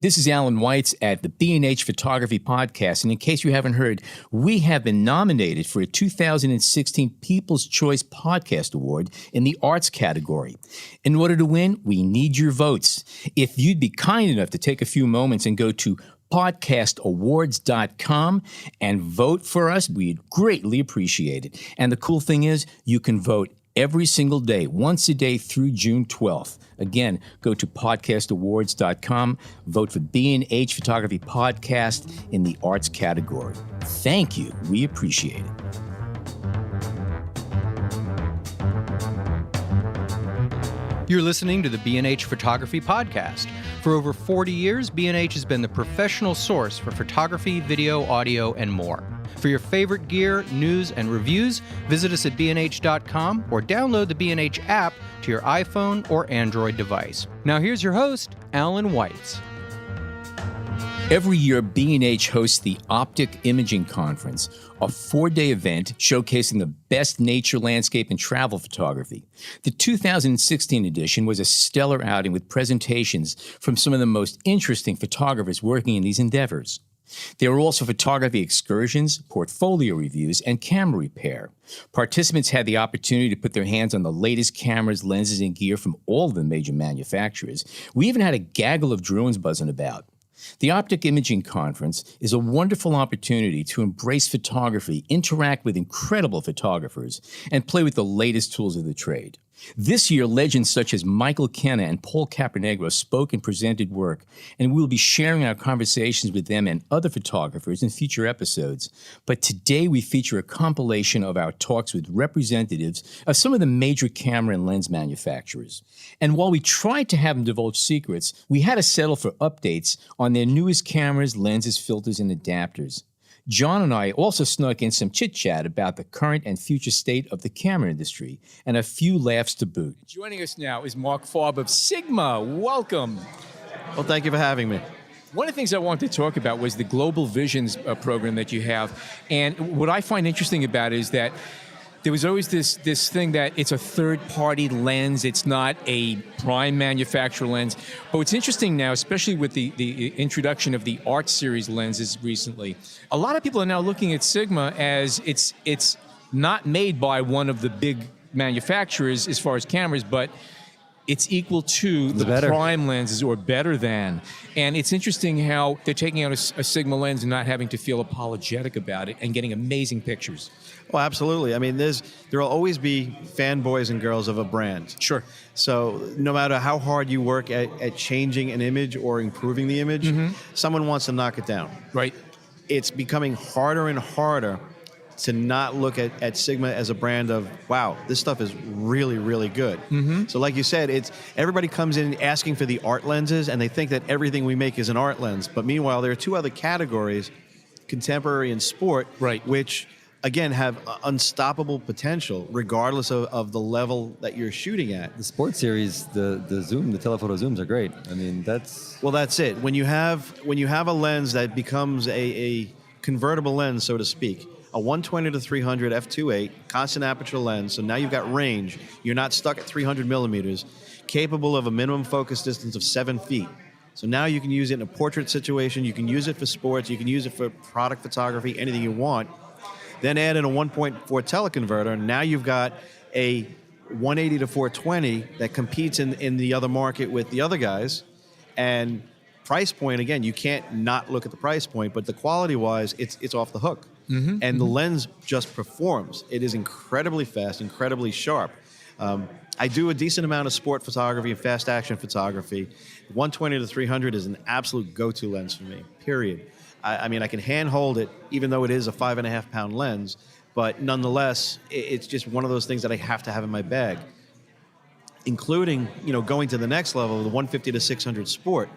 This is Alan Weitz at the B&H Photography Podcast, and in case you haven't heard, we have been nominated for a 2016 People's Choice Podcast Award in the Arts category. In order to win, we need your votes. If you'd be kind enough to take a few moments and go to podcastawards.com and vote for us, we'd greatly appreciate it. And the cool thing is, you can vote every single day, once a day through June 12th. Again, go to podcastawards.com, vote for B&H Photography Podcast in the arts category. Thank you. We appreciate it. You're listening to the B&H Photography Podcast. For over 40 years, B&H has been the professional source for photography, video, audio, and more. For your favorite gear, news, and reviews, visit us at bnh.com or download the B&H app to your iPhone or Android device. Now here's your host, Alan Weitz. Every year, B&H hosts the OPTIC Imaging Conference, a 4-day event showcasing the best nature, landscape, and travel photography. The 2016 edition was a stellar outing with presentations from some of the most interesting photographers working in these endeavors. There were also photography excursions, portfolio reviews, and camera repair. Participants had the opportunity to put their hands on the latest cameras, lenses, and gear from all of the major manufacturers. We even had a gaggle of drones buzzing about. The OPTIC Imaging Conference is a wonderful opportunity to embrace photography, interact with incredible photographers, and play with the latest tools of the trade. This year, legends such as Kenna and Caponigro spoke and presented work, and we will be sharing our conversations with them and other photographers in future episodes. But today we feature a compilation of our talks with representatives of some of the major camera and lens manufacturers. And while we tried to have them divulge secrets, we had to settle for updates on their newest cameras, lenses, filters, and adapters. John and I also snuck in some chit-chat about the current and future state of the camera industry, and a few laughs to boot. Joining us now is Mark Farb of Sigma. Welcome. Well, thank you for having me. One of the things I wanted to talk about was the Global Visions program that you have, and what I find interesting about it is that there was always this thing that it's a third-party lens, it's not a prime manufacturer lens. But what's interesting now, especially with the introduction of the Art Series lenses recently, a lot of people are now looking at Sigma as it's not made by one of the big manufacturers as far as cameras, but it's equal to the prime lenses or better than. And it's interesting how they're taking out a Sigma lens and not having to feel apologetic about it and getting amazing pictures. Well, absolutely. I mean, there will always be fanboys and girls of a brand. Sure. So no matter how hard you work at changing an image or improving the image, someone wants to knock it down. Right. It's becoming harder and harder to not look at Sigma as a brand of, wow, this stuff is really, really good. So like you said, everybody comes in asking for the art lenses, and they think that everything we make is an art lens. But meanwhile, there are two other categories, contemporary and sport, right, which again have unstoppable potential regardless of the level that you're shooting at. The sports series, the zoom, the telephoto zooms are great. I mean, that's it. When you have a lens that becomes a convertible lens, so to speak, a 120 to 300 f2.8 constant aperture lens, so now you've got range. You're not stuck at 300 millimeters, capable of a minimum focus distance of 7 feet. So now you can use it in a portrait situation, you can use it for sports, you can use it for product photography, anything you want. Then add in a 1.4 teleconverter, now you've got a 180 to 420 that competes in the other market with the other guys. And price point, again, you can't not look at the price point, but the quality-wise, it's off the hook. And the lens just performs. It is incredibly fast, incredibly sharp. I do a decent amount of sport photography and fast action photography. 120 to 300 is an absolute go-to lens for me, period. I mean, I can hand-hold it, even though it is a 5.5-pound lens, but nonetheless, it's just one of those things that I have to have in my bag, including, going to the next level, the 150 to 600 sport.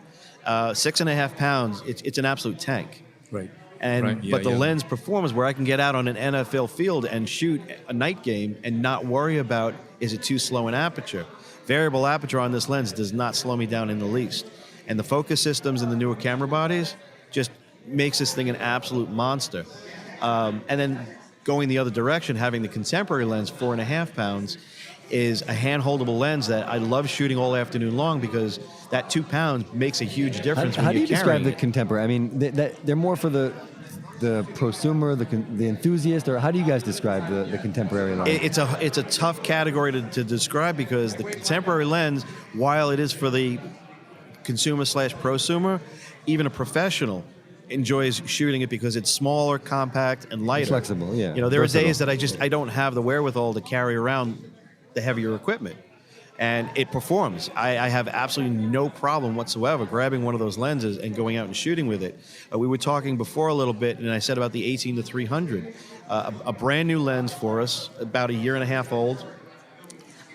6.5 pounds, it's an absolute tank. Right. But the lens performs where I can get out on an NFL field and shoot a night game and not worry about, is it too slow in aperture? Variable aperture on this lens does not slow me down in the least. And the focus systems in the newer camera bodies just makes this thing an absolute monster. And then going the other direction, having the contemporary lens, 4.5 pounds, is a hand-holdable lens that I love shooting all afternoon long because that 2 pounds makes a huge difference when How do you're you describe carrying the it. contemporary? I mean, they're more for the prosumer, the enthusiast, or how do you guys describe the contemporary line? It's a tough category to describe because the contemporary lens, while it is for the consumer/prosumer, even a professional enjoys shooting it because it's smaller, compact, and lighter. Flexible, yeah. You know, there Versatile. are days that I don't have the wherewithal to carry around the heavier equipment. And it performs. I have absolutely no problem whatsoever grabbing one of those lenses and going out and shooting with it. We were talking before a little bit, and I said about the 18 to 300, a brand new lens for us, about a year and a half old.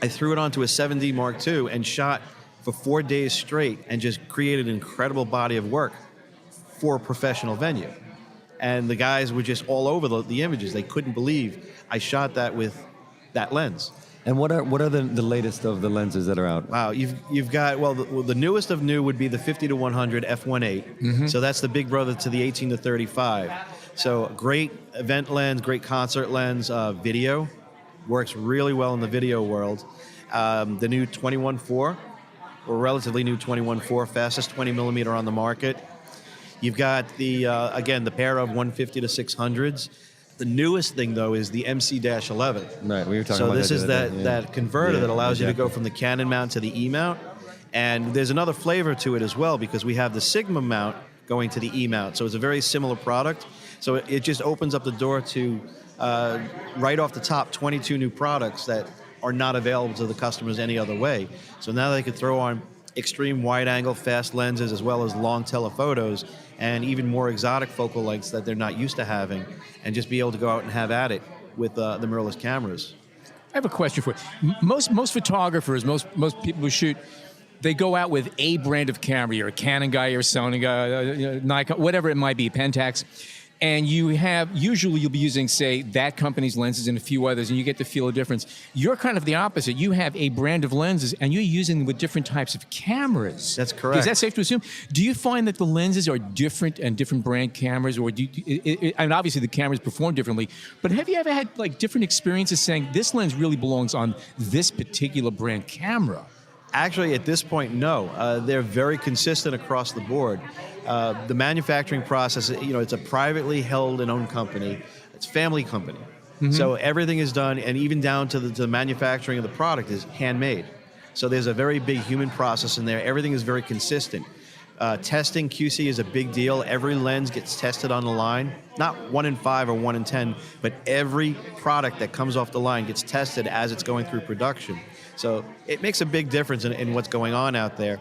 I threw it onto a 7D Mark II and shot for 4 days straight and just created an incredible body of work for a professional venue. And the guys were just all over the images. They couldn't believe I shot that with that lens. And what are the latest of the lenses that are out? Wow, you've got, the newest of new would be the 50 to 100 f1.8. Mm-hmm. So that's the big brother to the 18 to 35. So great event lens, great concert lens, video. Works really well in the video world. The new 21.4, or relatively new 21.4, fastest 20 millimeter on the market. You've got the pair of 150 to 600s. The newest thing, though, is the MC-11. Right, we were talking so about this that is the other day, that converter that allows you to exactly. go from the Canon mount to the E mount. And there's another flavor to it as well because we have the Sigma mount going to the E mount. So it's a very similar product. So it just opens up the door to, right off the top, 22 new products that are not available to the customers any other way. So now they could throw on extreme wide-angle fast lenses as well as long telephotos and even more exotic focal lengths that they're not used to having, and just be able to go out and have at it with the mirrorless cameras. I have a question for you. Most photographers, most people who shoot, they go out with a brand of camera. You're a Canon guy, you're a Sony guy, Nikon, whatever it might be, Pentax. And usually you'll be using, say, that company's lenses and a few others, and you get to feel a difference. You're kind of the opposite. You have a brand of lenses, and you're using them with different types of cameras. That's correct. Is that safe to assume? Do you find that the lenses are different and different brand cameras, or and obviously the cameras perform differently, but have you ever had like different experiences saying, this lens really belongs on this particular brand camera? Actually, at this point, no. They're very consistent across the board. The manufacturing process, it's a privately held and owned company. It's a family company. Mm-hmm. So everything is done, and even down to the manufacturing of the product is handmade. So there's a very big human process in there. Everything is very consistent. Testing, QC is a big deal. Every lens gets tested on the line. Not 1 in 5 or 1 in 10, but every product that comes off the line gets tested as it's going through production. So it makes a big difference in what's going on out there.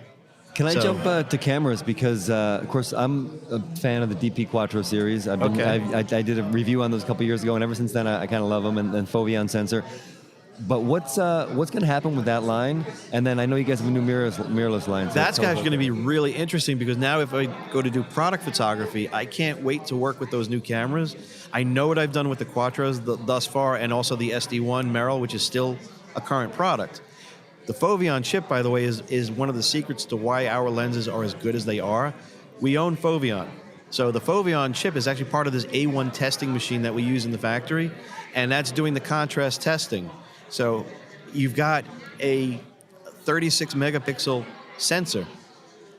Can I jump to cameras? Because, of course, I'm a fan of the DP Quattro series. I did a review on those a couple years ago, and ever since then, I kind of love them, and Foveon sensor. But what's going to happen with that line? And then I know you guys have a new mirrorless line. So That's going to be really interesting because now if I go to do product photography, I can't wait to work with those new cameras. I know what I've done with the Quattros thus far, and also the SD1 Merrill, which is still a current product. The Foveon chip, by the way, is one of the secrets to why our lenses are as good as they are. We own Foveon. So the Foveon chip is actually part of this A1 testing machine that we use in the factory, and that's doing the contrast testing. So you've got a 36 megapixel sensor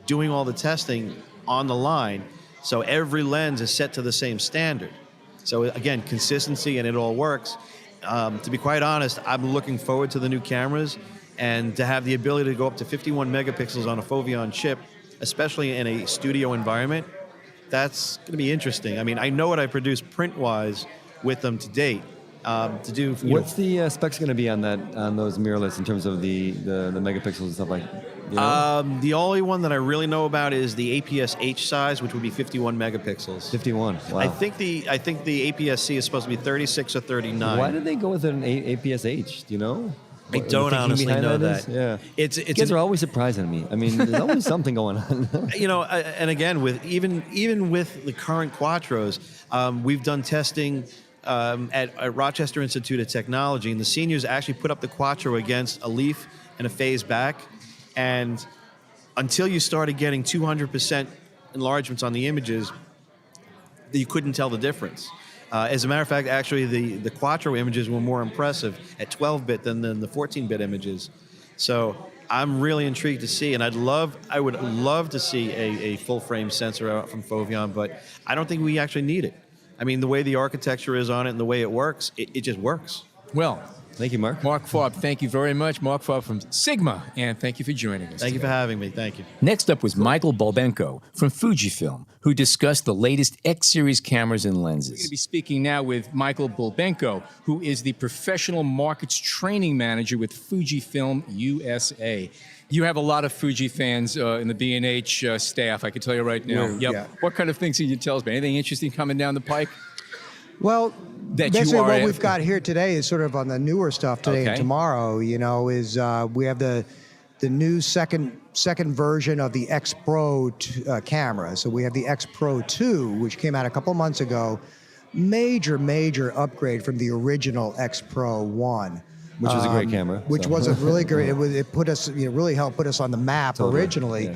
doing all the testing on the line, so every lens is set to the same standard. So again, consistency, and it all works. To be quite honest, I'm looking forward to the new cameras and to have the ability to go up to 51 megapixels on a Foveon chip, especially in a studio environment. That's going to be interesting. I mean, I know what I produced print-wise with them to date. What's the specs going to be on those mirrorless in terms of the megapixels and stuff like that? The only one that I really know about is the APS-H size, which would be 51 megapixels. 51. Wow. I think the APS-C is supposed to be 36 or 39. Why did they go with an APS-H? Do you know? I don't honestly know that. Yeah, you guys are always surprising me. I mean, there's always something going on. And again, with even with the current Quattros, we've done testing at Rochester Institute of Technology, and the seniors actually put up the Quattro against a leaf and a phase back, and until you started getting 200% enlargements on the images, you couldn't tell the difference. As a matter of fact, actually, the Quattro images were more impressive at 12-bit than the 14-bit images. So I'm really intrigued to see, and I would love to see a full-frame sensor out from Foveon, but I don't think we actually need it. I mean, the way the architecture is on it and the way it works, it just works. Well, Thank you, Mark. Mark Fobb, thank you very much. Mark Fobb from Sigma, and thank you for joining us. Thank you for today. having me. Thank you. Next up was Michael Bulbenko from Fujifilm, who discussed the latest X-series cameras and lenses. We're going to be speaking now with Michael Bulbenko, who is the Professional Markets Training Manager with Fujifilm USA. You have a lot of Fuji fans in the B&H staff, I can tell you right now. Yep. Yeah. What kind of things can you tell us about? Anything interesting coming down the pike? Well, That basically you are what at- we've got here today is sort of on the newer stuff today Okay. and tomorrow, is we have the new second version of the X Pro camera. So we have the X Pro 2, which came out a couple months ago. Major upgrade from the original X Pro 1. Which was a great camera. Which so. was a really great. It put us, really helped put us on the map Totally, originally. yeah.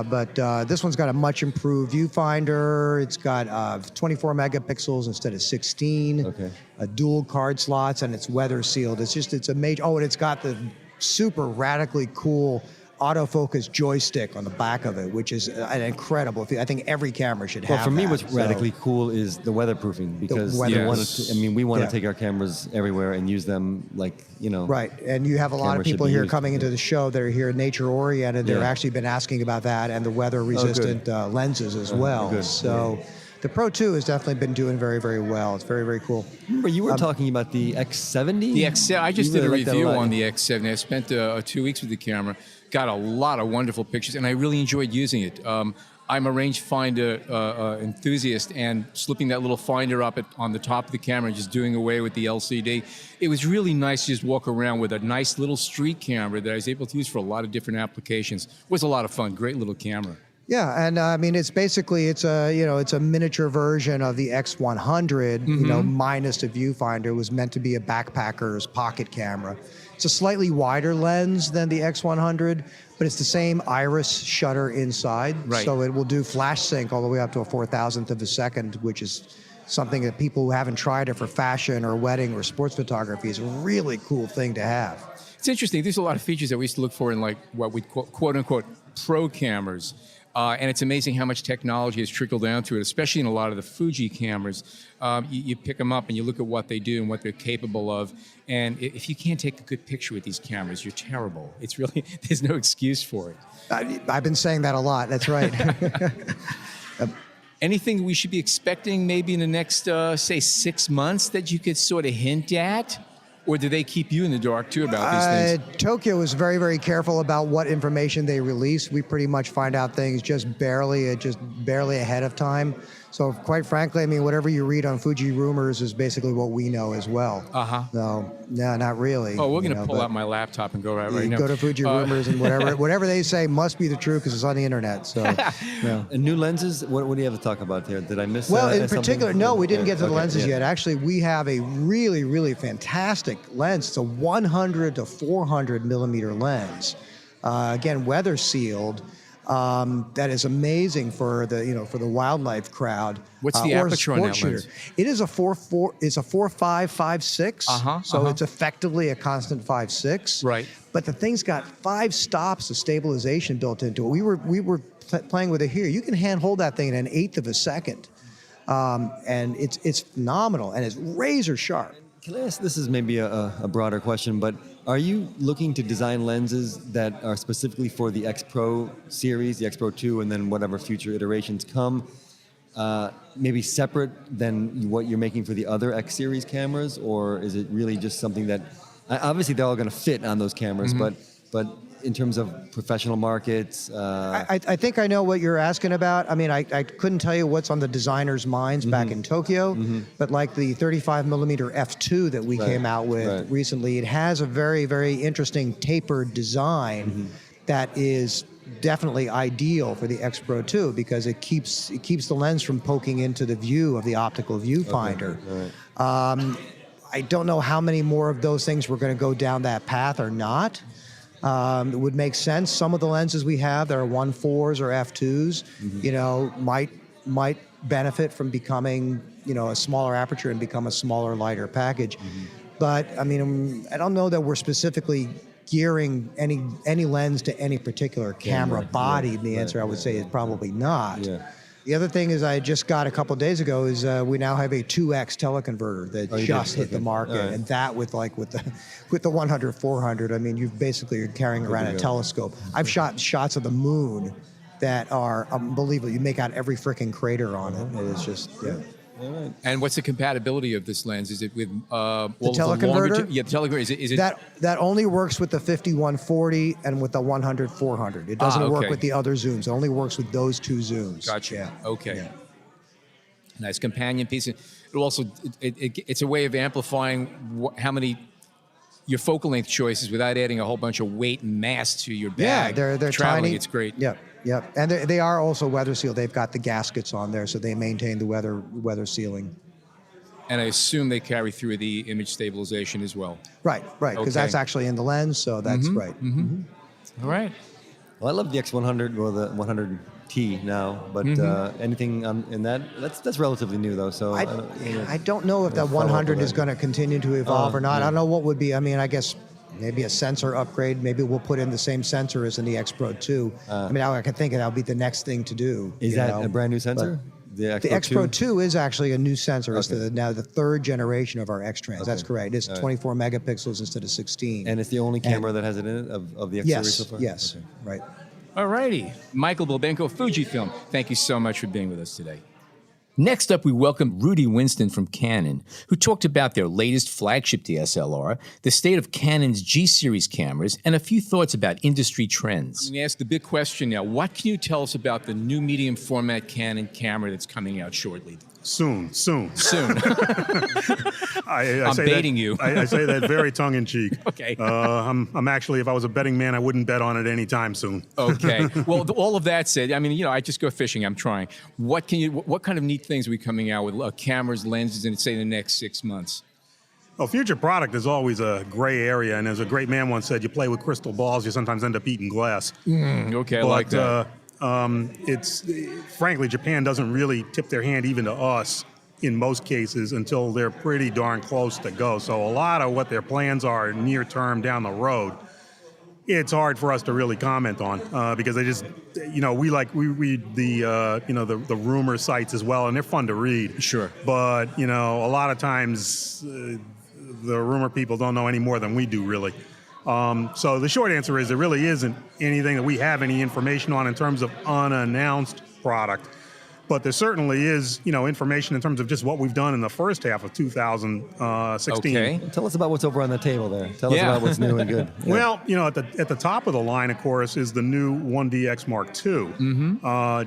But this one's got a much improved viewfinder. It's got 24 megapixels instead of 16. Okay. Dual card slots, and it's weather sealed. It's a major. Oh, and it's got the super radically cool autofocus joystick on the back of it, which is an incredible thing. I think every camera should have. Well, for me, that. what's So- radically cool is the weatherproofing because weather- we want Yes. to, we want Yeah. to take our cameras everywhere and use them Right, and you have a lot Camera of should people be here used, coming yeah. into the show that are here nature oriented. They've Yeah. actually been asking about that and the weather resistant lenses as well. good. So the Pro 2 has definitely been doing very well. It's very cool. Remember, you were talking about the X70? The X7, I just You did a really liked that review lot. on the X7. I spent 2 weeks with the camera, got a lot of wonderful pictures, and I really enjoyed using it. I'm a rangefinder enthusiast, and slipping that little finder up on the top of the camera and just doing away with the LCD. It was really nice to just walk around with a nice little street camera that I was able to use for a lot of different applications. It was a lot of fun. Great little camera. Yeah, and I mean, it's a miniature version of the X100, minus the viewfinder. It was meant to be a backpacker's pocket camera. It's a slightly wider lens than the X100, but it's the same iris shutter inside. Right. So it will do flash sync all the way up to a 4,000th of a second, which is something that people who haven't tried it for fashion or wedding or sports photography is a really cool thing to have. It's interesting. There's a lot of features that we used to look for in, like, what we quote unquote pro cameras. And it's amazing how much technology has trickled down to it, especially in a lot of the Fuji cameras. You pick them up and you look at what they do and what they're capable of. And if you can't take a good picture with these cameras, you're terrible. It's really, there's no excuse for it. I've been saying that a lot. That's right. Anything we should be expecting maybe in the next, say, 6 months that you could sort of hint at? Or do they keep you in the dark, too, about these things? Tokyo is very careful about what information they release. We pretty much find out things just barely ahead of time. So quite frankly, I mean, whatever you read on Fuji Rumors is basically what we know as well. Uh-huh. So, no, not really. Oh, we're going to you know, pull but out my laptop and go right you now. go to Fuji Rumors and whatever they say must be the truth because it's on the internet. So, yeah. And new lenses, what do you have to talk about here? Did I miss Well, in something? particular, no, we didn't Yeah, get to the okay, lenses yeah. yet. Actually, we have a really fantastic lens. It's a 100 to 400 millimeter lens. Again, weather sealed. That is amazing for the wildlife crowd. What's the or a aperture on that sport lens? shooter. It is a 4.5/5.6. So it's effectively a constant 5.6. Right. But the thing's got 5 stops of stabilization built into it. We were playing with it here. You can hand hold that thing in 1/8 of a second, and it's phenomenal and it's razor sharp. Can I ask, this is maybe a broader question, but are you looking to design lenses that are specifically for the X Pro series, the X Pro 2, and then whatever future iterations come, maybe separate than what you're making for the other X series cameras? Or is it really just something that, obviously they're all going to fit on those cameras, but in terms of professional markets? I think I know what you're asking about. I mean, I couldn't tell you what's on the designers' minds back in Tokyo, but like the 35 millimeter f2 that we came out with recently, it has a very interesting tapered design that is definitely ideal for the X Pro 2 because it keeps the lens from poking into the view of the optical viewfinder. Okay. All right. I don't know how many more of those things we're going to go down that path or not. It would make sense. Some of the lenses we have that are 1.4s or f2s, might might benefit from becoming, a smaller aperture and become a smaller, lighter package. But I mean, I don't know that we're specifically gearing any lens to any particular camera body. The answer I would say is probably not. Yeah. The other thing is I just got a couple of days ago is we now have a 2x teleconverter that just hit the market, and that with the 100-400, I mean, you basically are carrying around a telescope. I've shot shots of the moon that are unbelievable. You make out every freaking crater on it. It's just And what's the compatibility of this lens? Is it with the teleconverter? The teleconverter. Is it that only works with the 5140 and with the 100-400. It doesn't work with the other zooms. It only works with those two zooms. Gotcha. Yeah. Okay. Yeah. Nice companion piece. It also it's a way of amplifying how many your focal length choices without adding a whole bunch of weight and mass to your bag. Yeah, they're traveling. tiny. It's great. Yep. Yep, and they are also weather sealed. They've got the gaskets on there, so they maintain the weather sealing. And I assume they carry through the image stabilization as well. Right, because that's actually in the lens, so that's right. All right. Well, I love the X100 or the 100T now, but anything in that's relatively new though. So I don't know if that 100 is going to continue to evolve or not. I don't know what would be. I mean, I guess. Maybe a sensor upgrade. Maybe we'll put in the same sensor as in the X Pro 2. I mean, I can think that'll be the next thing to do. Is that a brand new sensor? The X Pro 2 is actually a new sensor. It's now the third generation of our X-Trans. That's correct. It's 24 megapixels instead of 16. And it's the only camera that has it in it of the X series so far? Yes, right. All righty. Michael Bilbenko, Fujifilm, thank you so much for being with us today. Next up, we welcome Rudy Winston from Canon, who talked about their latest flagship DSLR, the state of Canon's G-series cameras, and a few thoughts about industry trends. I'm going to ask the big question now. What can you tell us about the new medium format Canon camera that's coming out shortly? Soon. I'm say baiting that, you. I say that very tongue-in-cheek. Okay. I'm actually, if I was a betting man, I wouldn't bet on it anytime soon. Okay. Well, all of that said, I mean, I just go fishing. I'm trying. What kind of neat things are we coming out with cameras, lenses, in, say, the next 6 months? Well, future product is always a gray area, and as a great man once said, you play with crystal balls, you sometimes end up eating glass. Okay, I like that. It's frankly, Japan doesn't really tip their hand even to us in most cases until they're pretty darn close to go. So a lot of what their plans are near term down the road, it's hard for us to really comment on because they just, we read the rumor sites as well, and they're fun to read. Sure. But a lot of times the rumor people don't know any more than we do, really. So the short answer is there really isn't anything that we have any information on in terms of unannounced product. But there certainly is, information in terms of just what we've done in the first half of 2016. Okay. Tell us about what's over on the table there. Tell us about what's new and good. Yeah. Well, at the top of the line, of course, is the new 1DX Mark II.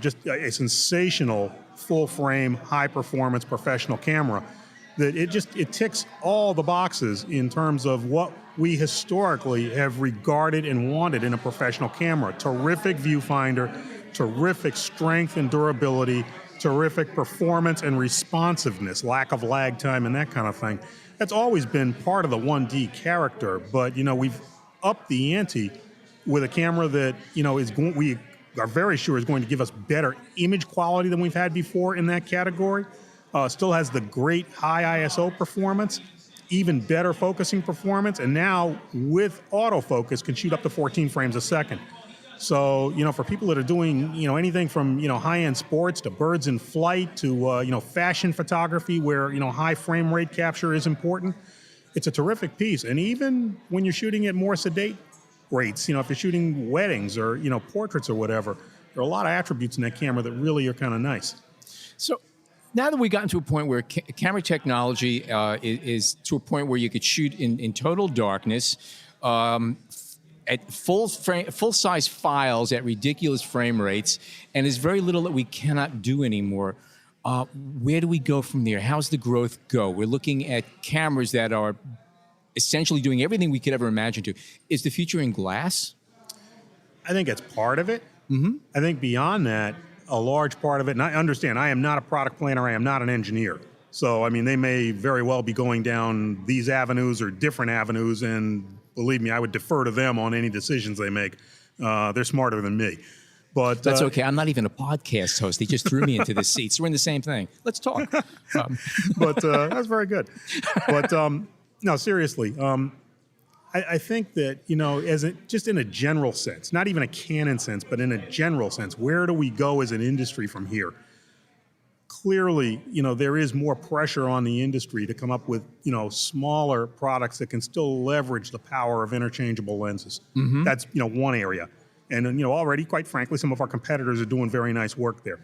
Just a sensational full-frame, high-performance professional camera. That it ticks all the boxes in terms of what we historically have regarded and wanted in a professional camera. Terrific viewfinder, terrific strength and durability, terrific performance and responsiveness, lack of lag time and that kind of thing. That's always been part of the 1D character, but we've upped the ante with a camera that we are very sure is going to give us better image quality than we've had before in that category. Still has the great high ISO performance, even better focusing performance, and now with autofocus can shoot up to 14 frames a second. So, for people that are doing, anything from, high-end sports to birds in flight to, fashion photography where, high frame rate capture is important, it's a terrific piece. And even when you're shooting at more sedate rates, if you're shooting weddings or, portraits or whatever, there are a lot of attributes in that camera that really are kind of nice. So, now that we've gotten to a point where camera technology is to a point where you could shoot in total darkness, at full-size files at ridiculous frame rates, and there's very little that we cannot do anymore. Where do we go from there? How's the growth go? We're looking at cameras that are essentially doing everything we could ever imagine to. Is the future in glass? I think it's part of it. I think beyond that, a large part of it, and I understand, I am not a product planner, I am not an engineer. So, they may very well be going down these avenues or different avenues, and believe me, I would defer to them on any decisions they make. They're smarter than me. But That's okay. I'm not even a podcast host. He just threw me into the seats. We're in the same thing. Let's talk. But that's very good. But no, seriously, I think that, just in a general sense, not even a Canon sense, but in a general sense, where do we go as an industry from here? Clearly, there is more pressure on the industry to come up with, smaller products that can still leverage the power of interchangeable lenses. Mm-hmm. That's, one area. And, already, quite frankly, some of our competitors are doing very nice work there.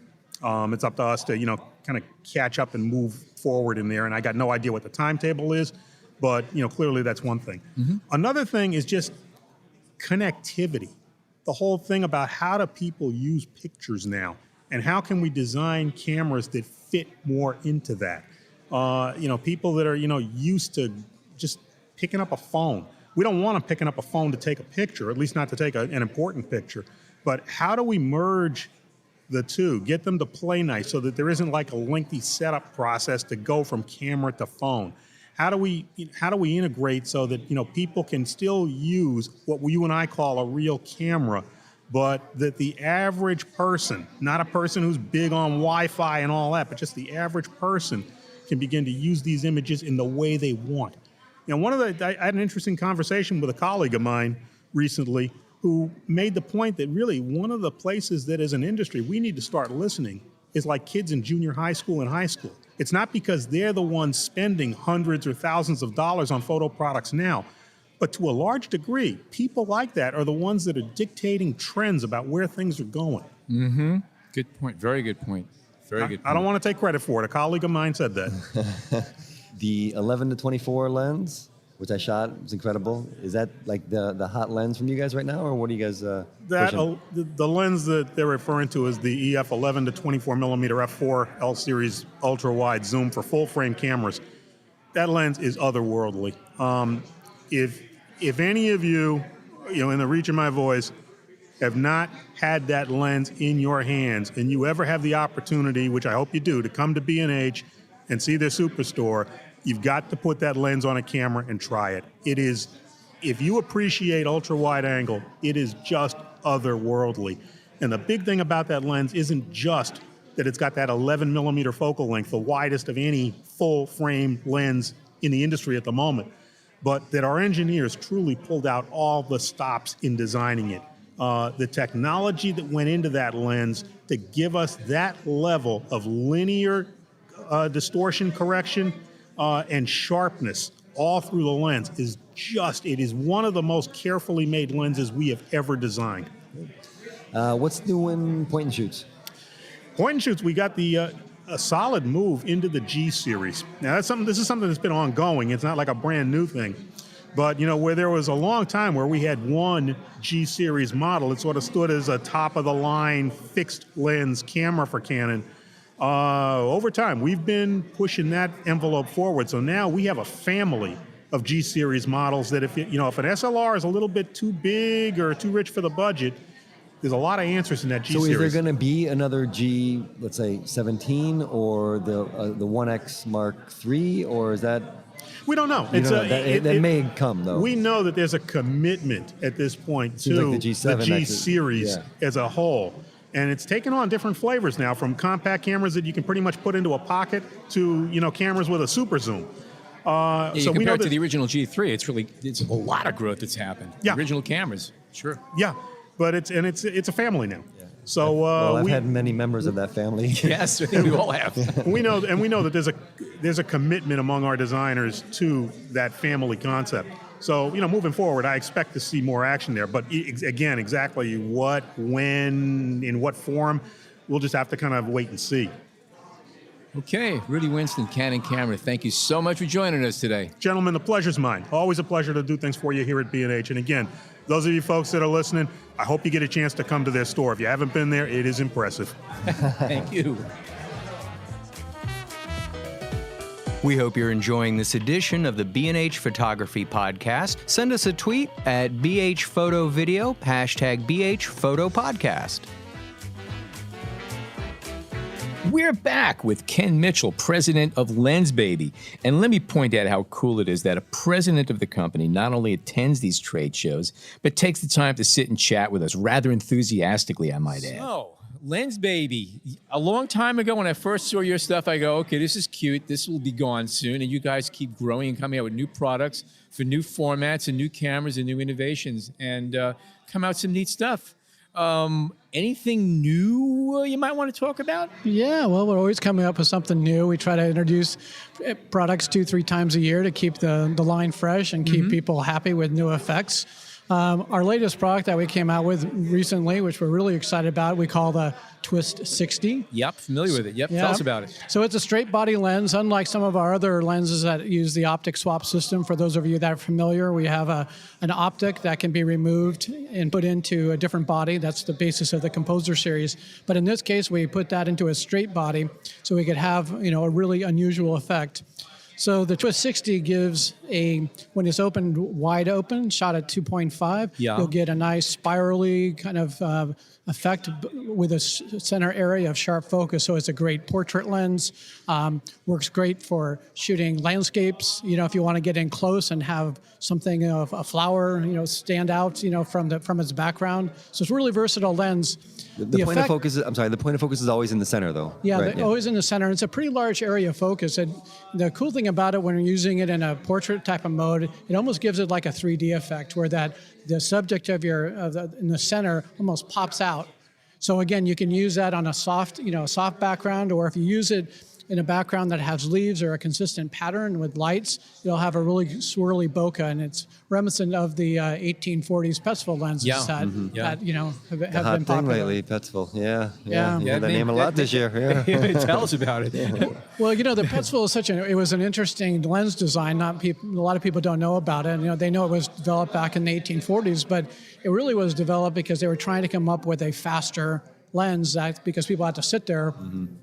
It's up to us to, kind of catch up and move forward in there. And I got no idea what the timetable is, but, clearly that's one thing. Mm-hmm. Another thing is just connectivity. The whole thing about how do people use pictures now, and how can we design cameras that fit more into that? People that are, used to just picking up a phone. We don't want them picking up a phone to take a picture, at least not to take an important picture. But how do we merge the two, get them to play nice so that there isn't like a lengthy setup process to go from camera to phone? How do we integrate so that, people can still use what you and I call a real camera, but that the average person, not a person who's big on Wi-Fi and all that, but just the average person can begin to use these images in the way they want. I had an interesting conversation with a colleague of mine recently who made the point that really one of the places that as an industry we need to start listening is like kids in junior high school and high school. It's not because they're the ones spending hundreds or thousands of dollars on photo products now, but to a large degree, people like that are the ones that are dictating trends about where things are going. Mm-hmm. Good point. Very good point. Very good point. I don't want to take credit for it. A colleague of mine said that. The 11 to 24 lens, which I shot, was incredible. Is that like the hot lens from you guys right now, or what are you guys pushing? The lens that they're referring to is the EF 11 to 24 millimeter f4 L series ultra wide zoom for full frame cameras. That lens is otherworldly. If any of you, in the reach of my voice, have not had that lens in your hands, and you ever have the opportunity, which I hope you do, to come to B&H and see their superstore, you've got to put that lens on a camera and try it. It is, if you appreciate ultra wide angle, it is just otherworldly. And the big thing about that lens isn't just that it's got that 11 millimeter focal length, the widest of any full frame lens in the industry at the moment, but that our engineers truly pulled out all the stops in designing it. The technology that went into that lens to give us that level of linear distortion correction and sharpness all through the lens it is one of the most carefully made lenses we have ever designed. What's new in point and shoots? Point and shoots, we got a solid move into the G series. Now this is something that's been ongoing. It's not like a brand new thing. But, where there was a long time where we had one G series model, it sort of stood as a top of the line fixed lens camera for Canon. Over time, we've been pushing that envelope forward. So now we have a family of G series models that if an SLR is a little bit too big or too rich for the budget, there's a lot of answers in that G series. So is there going to be another G, let's say 17, or the 1X Mark III, or is that? We don't know. That may come, though. We know that there's a commitment at this point to like the G series as a whole. And it's taken on different flavors now, from compact cameras that you can pretty much put into a pocket to, cameras with a super zoom. So we know to the original G3, it's a lot of growth that's happened. Yeah. The original cameras, sure. Yeah, but it's a family now. Yeah. So I've had many members of that family. Yes, I think we all have. we know that there's a commitment among our designers to that family concept. So, moving forward, I expect to see more action there. But again, exactly what, when, in what form, we'll just have to kind of wait and see. Okay, Rudy Winston, Canon Camera, thank you so much for joining us today. Gentlemen, the pleasure's mine. Always a pleasure to do things for you here at B&H. And again, those of you folks that are listening, I hope you get a chance to come to their store. If you haven't been there, it is impressive. Thank you. We hope you're enjoying this edition of the B&H Photography Podcast. Send us a tweet at BHPhotoVideo, #BHPhotoPodcast. We're back with Ken Mitchell, president of Lensbaby. And let me point out how cool it is that a president of the company not only attends these trade shows, but takes the time to sit and chat with us rather enthusiastically, I might add. So, Lensbaby, a long time ago when I first saw your stuff, I go, okay, this is cute. This will be gone soon. And you guys keep growing and coming out with new products for new formats and new cameras and new innovations, and come out some neat stuff. Anything new you might want to talk about? Yeah, well, we're always coming up with something new. We try to introduce products 2-3 times a year to keep the line fresh and keep people happy with new effects. Our latest product that we came out with recently, which we're really excited about, we call the Twist 60. Yep, familiar with it. Yep, tell us about it. So it's a straight body lens, unlike some of our other lenses that use the optic swap system. For those of you that are familiar, we have an optic that can be removed and put into a different body. That's the basis of the Composer series. But in this case, we put that into a straight body so we could have, a really unusual effect. So the Twist 60 gives when it's opened wide open, shot at 2.5, you'll get a nice spirally kind of effect with a center area of sharp focus. So it's a great portrait lens. Works great for shooting landscapes. If you want to get in close and have something of a flower, stand out, from its background. So it's a really versatile lens. The point of focus is always in the center, though. Yeah, right? Always in the center. It's a pretty large area of focus. And the cool thing about it, when you're using it in a portrait type of mode, it almost gives it like a 3D effect, where the subject in the center almost pops out. So again, you can use that on a soft background, or if you use it in a background that has leaves or a consistent pattern with lights, you'll have a really swirly bokeh, and it's reminiscent of the 1840s Petzval lenses that have been hot popular. thing lately, Petzval. Yeah. Yeah, that name a lot this year. Yeah. Tell us about it. Well, the Petzval is it was an interesting lens design. A lot of people don't know about it. They know it was developed back in the 1840s, but it really was developed because they were trying to come up with a faster lens, because people had to sit there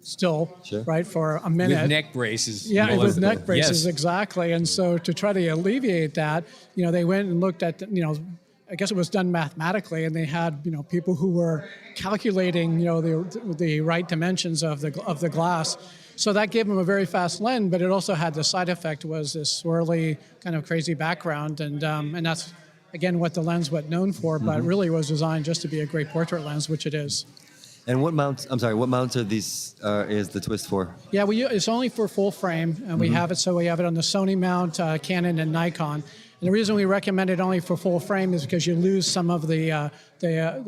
still, right, for a minute. With neck braces. Yeah, with neck braces, exactly. And so to try to alleviate that, they went and looked at, I guess it was done mathematically, and they had, people who were calculating, the right dimensions of the glass. So that gave them a very fast lens, but it also had the side effect was this swirly kind of crazy background, and that's, again, what the lens was known for, but really was designed just to be a great portrait lens, which it is. And what mounts are these, is the Twist for? Yeah, it's only for full frame, and we have it on the Sony mount, Canon, and Nikon. And the reason we recommend it only for full frame is because you lose some of the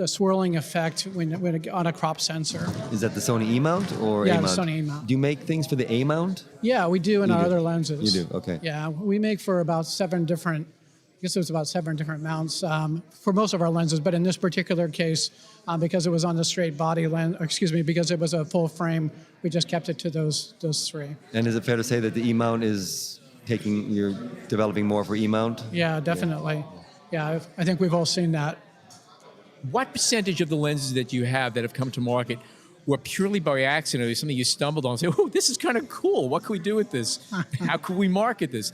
swirling effect when on a crop sensor. Is that the Sony E mount or A mount? Yeah, the Sony E mount. Do you make things for the A mount? Yeah, we do in our other lenses. You do, okay. Yeah, we make for about 7 different mounts for most of our lenses, but in this particular case, because it was on the straight body lens, because it was a full frame, we just kept it to those 3. And is it fair to say that the E mount you're developing more for E mount? Yeah, definitely. Yeah, I think we've all seen that. What percentage of the lenses that you have that have come to market were purely by accident, or something you stumbled on and say, oh, this is kind of cool. What can we do with this? How can we market this?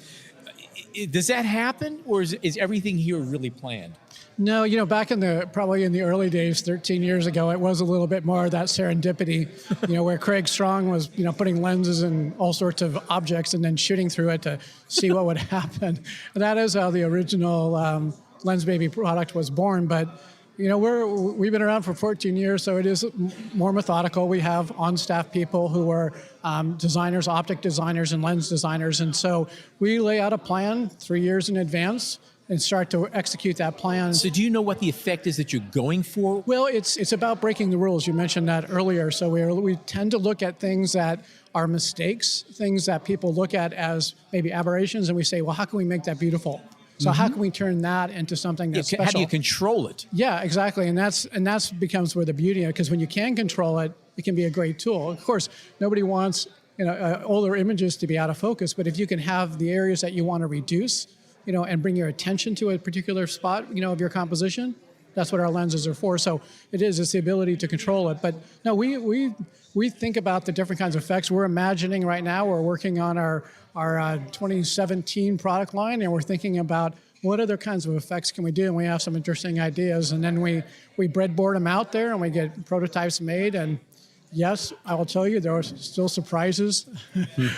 Does that happen, or is everything here really planned? No, back probably in the early days, 13 years ago, it was a little bit more of that serendipity, where Craig Strong was, putting lenses in all sorts of objects and then shooting through it to see what would happen. And that is how the original Lensbaby product was born. But, we've been around for 14 years, so it is more methodical. We have on-staff people who are designers, optic designers, and lens designers. And so we lay out a plan 3 years in advance and start to execute that plan. So do you know what the effect is that you're going for? Well, it's about breaking the rules. You mentioned that earlier. So we tend to look at things that are mistakes, things that people look at as maybe aberrations, and we say, well, how can we make that beautiful? So how can we turn that into something that's special? How do you control it? Yeah, exactly. And that's becomes where the beauty is, because when you can control it, it can be a great tool. Of course, nobody wants older images to be out of focus, but if you can have the areas that you want to reduce, and bring your attention to a particular spot, of your composition, that's what our lenses are for. So it's the ability to control it. But no, we think about the different kinds of effects. We're imagining right now, we're working on our 2017 product line, and we're thinking about what other kinds of effects can we do, and we have some interesting ideas. And then we breadboard them out there, and we get prototypes made, and yes, I will tell you, there are still surprises.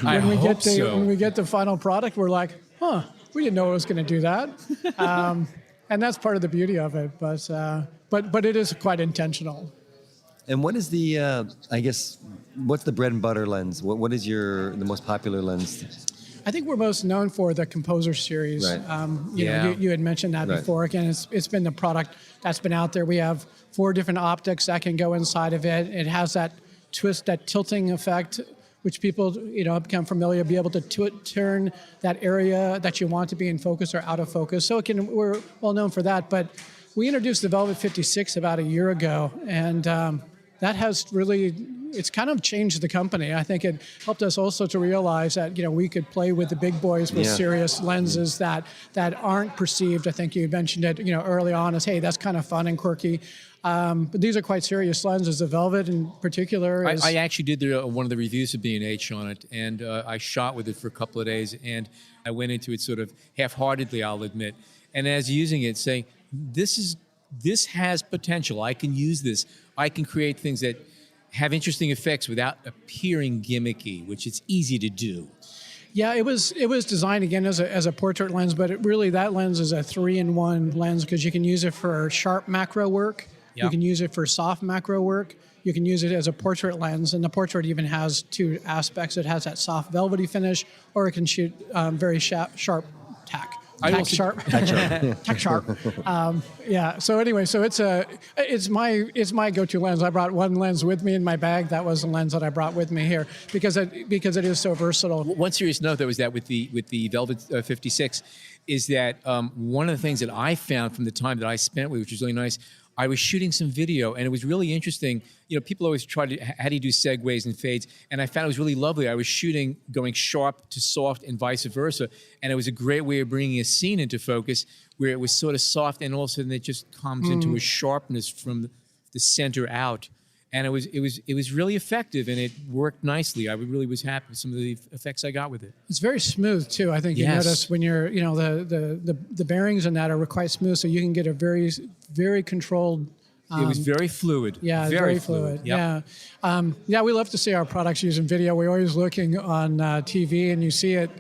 I hope so. When we get the final product, we're like, huh, we didn't know it was going to do that. And that's part of the beauty of it. But it is quite intentional. And what is the, I guess, what's the bread and butter lens? What is the most popular lens? I think we're most known for the Composer series. Right. You had mentioned that Right. before. Again, it's been the product that's been out there. We have 4 different optics that can go inside of it. It has that twist, that tilting effect, which people become familiar, be able to turn that area that you want to be in focus or out of focus. So we're well known for that. But we introduced the Velvet 56 about a year ago, and that has really, it's kind of changed the company. I think it helped us also to realize that we could play with the big boys with serious lenses that aren't perceived. I think you mentioned it early on as, hey, that's kind of fun and quirky. But these are quite serious lenses. The Velvet in particular is... I actually did one of the reviews of B&H on it, and I shot with it for a couple of days, and I went into it sort of half-heartedly, I'll admit. And as using it, saying, this has potential. I can use this. I can create things that have interesting effects without appearing gimmicky, which it's easy to do. Yeah, it was designed again as a portrait lens, but that lens is a 3-in-1 lens because you can use it for sharp macro work. Yep. You can use it for soft macro work. You can use it as a portrait lens, and the portrait even has 2 aspects. It has that soft velvety finish, or it can shoot very sharp tack. Tack sharp. Yeah. So anyway, it's my go-to lens. I brought one lens with me in my bag. That was the lens that I brought with me here because it is so versatile. One serious note that was that with the Velvet 56 is that one of the things that I found from the time that I spent with, which was really nice. I was shooting some video, and it was really interesting. People always try to, how do you do segues and fades? And I found it was really lovely. I was shooting going sharp to soft and vice versa, and it was a great way of bringing a scene into focus where it was sort of soft, and all of a sudden it just comes into a sharpness from the center out. And it was really effective, and it worked nicely. I really was happy with some of the effects I got with it. It's very smooth too. I think you notice when you're, the bearings in that are quite smooth, so you can get a very, very controlled. It was very fluid. Yeah, very fluid. Yep. Yeah, we love to see our products used in video. We're always looking on TV, and you see it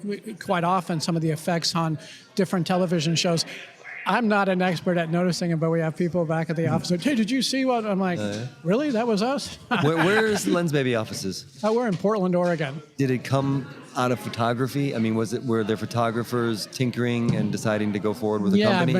quite often. Some of the effects on different television shows. I'm not an expert at noticing it, but we have people back at the office like, hey, did you see what? I'm like, really? That was us? Where's the Lensbaby offices? We're in Portland, Oregon. Did it come out of photography? I mean, were there photographers tinkering and deciding to go forward with the company?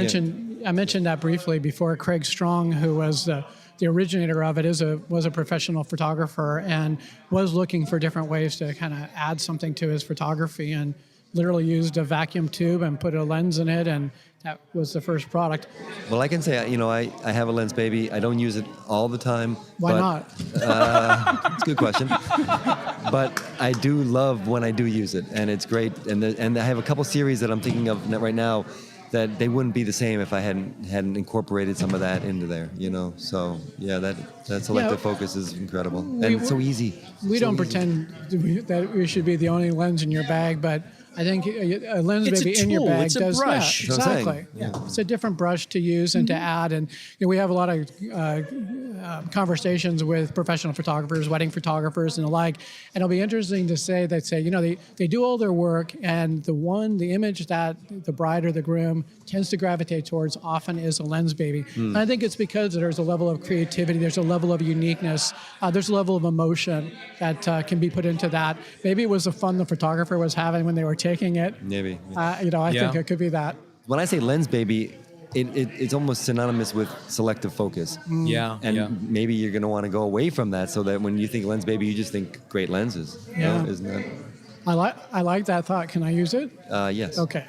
I mentioned that briefly before. Craig Strong, who was the originator of it, was a professional photographer and was looking for different ways to kind of add something to his photography, and literally used a vacuum tube and put a lens in it, and that was the first product. Well, I can say, I have a Lensbaby. I don't use it all the time. Why not? It's a good question. But I do love when I do use it, and it's great. And I have a couple series that I'm thinking of right now that they wouldn't be the same if I hadn't incorporated some of that into there. So yeah, that selective focus is incredible, and it's so easy. We don't pretend that we should be the only lens in your bag, but I think a Lensbaby in your bag does that. Exactly. Yeah. It's a different brush to use and to add. And we have a lot of conversations with professional photographers, wedding photographers, and the like. And it'll be interesting to say that they do all their work, and the image that the bride or the groom tends to gravitate towards often is a Lensbaby. And I think it's because there's a level of creativity, there's a level of uniqueness, there's a level of emotion that can be put into that. Maybe it was the fun the photographer was having when they were taking it. Maybe. I think it could be that. When I say Lensbaby, it's almost synonymous with selective focus. Yeah. And maybe you're going to want to go away from that, so that when you think Lensbaby, you just think great lenses. Yeah. Isn't that? I like that thought. Can I use it? Yes. Okay.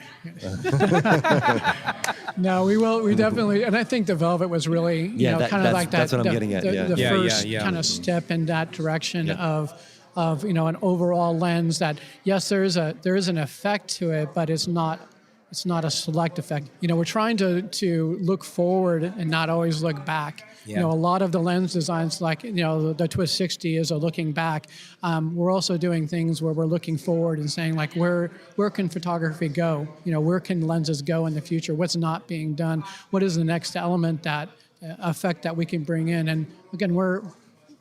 No, we will. We definitely. And I think the Velvet was really, kind of like that. That's what I'm getting at. The first kind of step in that direction of an overall lens that, yes, there is an effect to it, but it's not a select effect. We're trying to look forward and not always look back. A lot of the lens designs, like the Twist 60 is a looking back. We're also doing things where we're looking forward and saying, like, where can photography go? Where can lenses go in the future? What's not being done? What is the next element, that effect that we can bring in? And again, we're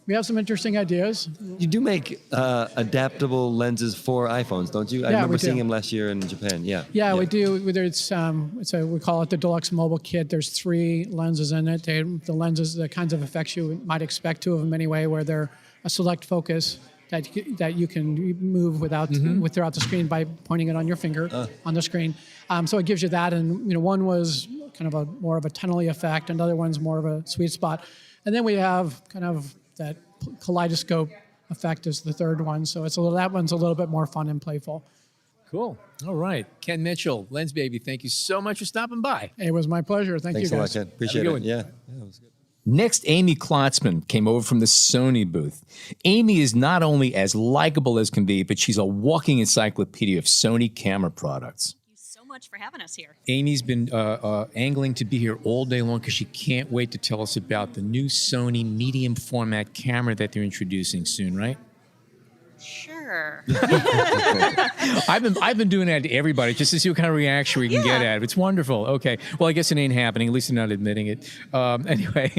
We have some interesting ideas. You do make adaptable lenses for iPhones, don't you? I remember seeing them last year in Japan. Yeah, we do. It's we call it the Deluxe Mobile Kit. There's 3 lenses in it. The lenses, the kinds of effects you might expect to of them anyway, where they're a select focus that you can move throughout the screen by pointing it on your finger on the screen. So it gives you that, and one was kind of more of a tunnely effect, another one's more of a sweet spot, and then we have kind of that kaleidoscope effect is the third one. So that one's a little bit more fun and playful. Cool. All right, Ken Mitchell, Lensbaby. Thank you so much for stopping by. It was my pleasure. Thanks you guys. Thanks a lot, Ken. Appreciate it. Yeah, it was good. Next, Amy Klotzman came over from the Sony booth. Amy is not only as likable as can be, but she's a walking encyclopedia of Sony camera products. Thank you so much for having us here. Amy's been angling to be here all day long because she can't wait to tell us about the new Sony medium format camera that they're introducing soon, right? Sure. I've been doing that to everybody just to see what kind of reaction we can get at it. It's wonderful. Okay. Well, I guess it ain't happening. At least they're not admitting it. Anyway,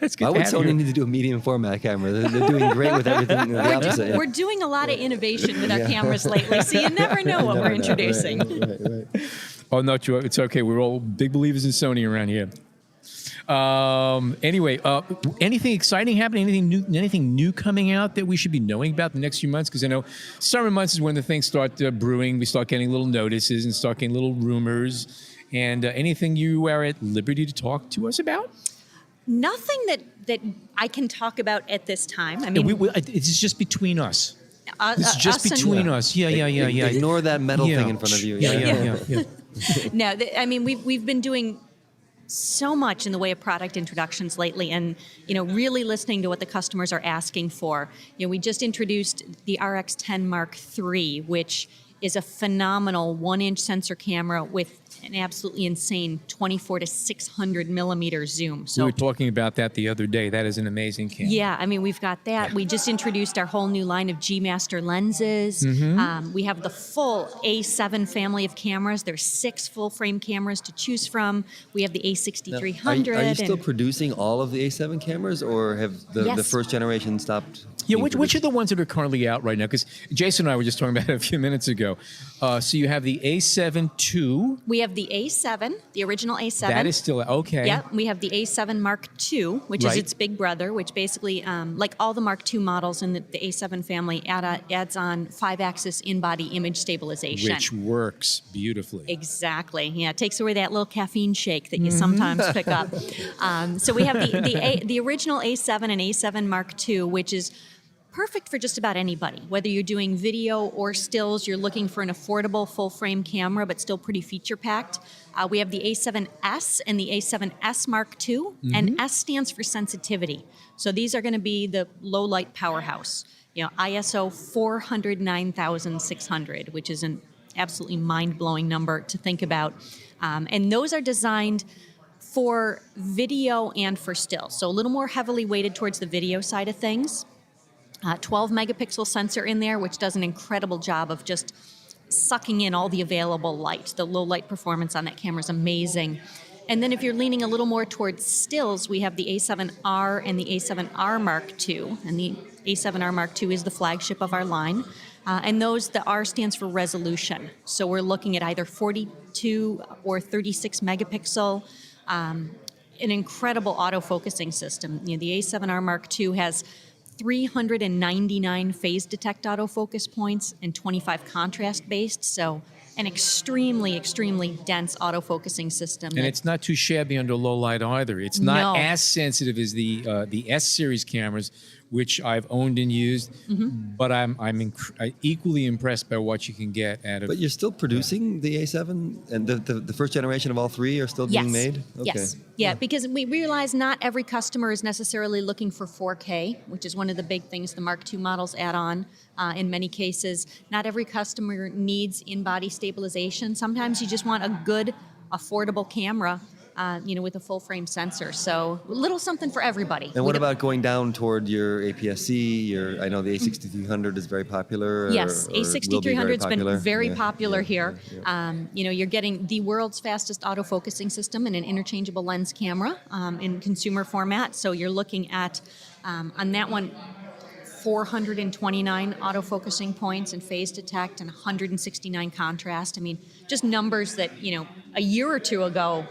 it's good. Why would Sony need to do a medium format camera? They're doing great with everything. The opposite. We're doing a lot of innovation with our cameras lately, so you never know what we're introducing. Right. Oh, no, it's okay. We're all big believers in Sony around here. Anyway, anything exciting happening? Anything new coming out that we should be knowing about the next few months? Because I know summer months is when the things start brewing. We start getting little notices and start getting little rumors. And anything you are at liberty to talk to us about? Nothing that I can talk about at this time. I mean, it's just between us. It's just between us. Yeah. Ignore that metal thing in front of you. Yeah. No, I mean we've been doing so much in the way of product introductions lately, and really listening to what the customers are asking for. We just introduced the RX10 Mark III, which is a phenomenal 1-inch sensor camera with an absolutely insane 24 to 600 millimeter zoom. So we were talking about that the other day. That is an amazing camera. Yeah, I mean, we've got that. We just introduced our whole new line of G Master lenses. We have the full A7 family of cameras. There's 6 full-frame cameras to choose from. We have the A6300. Are you still producing all of the A7 cameras, or have the first generation stopped? Yeah, which are the ones that are currently out right now? Because Jason and I were just talking about it a few minutes ago. So you have the A7 II. We have the A7, the original A7. That is still okay. Yeah, we have the A7 Mark II, which is its big brother, which basically, like all the Mark II models in the A7 family, adds on 5-axis in-body image stabilization. Which works beautifully. Exactly. Yeah, it takes away that little caffeine shake that you sometimes pick up. So we have the original A7 and A7 Mark II, which is perfect for just about anybody. Whether you're doing video or stills, you're looking for an affordable full-frame camera, but still pretty feature-packed. We have the A7S and the A7S Mark II, and S stands for sensitivity. So these are going to be the low-light powerhouse. ISO 409,600, which is an absolutely mind-blowing number to think about. And those are designed for video and for stills. So a little more heavily weighted towards the video side of things. 12 megapixel sensor in there, which does an incredible job of just sucking in all the available light. The low light performance on that camera is amazing. And then if you're leaning a little more towards stills, we have the A7R and the A7R Mark II. And the A7R Mark II is the flagship of our line. And the R stands for resolution. So we're looking at either 42 or 36 megapixel, an incredible auto-focusing system. The A7R Mark II has 399 phase detect autofocus points and 25 contrast based, so an extremely, extremely dense autofocusing system. And it's not too shabby under low light either. It's not as sensitive as the S series cameras, which I've owned and used, but I'm equally impressed by what you can get out of. But you're still producing the A7, and the first generation of all 3 are still being made? Okay. Yes. Yeah, because we realize not every customer is necessarily looking for 4K, which is one of the big things the Mark II models add on. In many cases, not every customer needs in-body stabilization. Sometimes you just want a good, affordable camera with a full frame sensor. So a little something for everybody. And what about going down toward your APS-C? I know the A6300 is very popular. Yes, A6300's been very popular here. Yeah. You're getting the world's fastest autofocusing system and an interchangeable lens camera in consumer format. So you're looking at, on that one, 429 autofocusing points and phase detect and 169 contrast. I mean, just numbers that, a year or two ago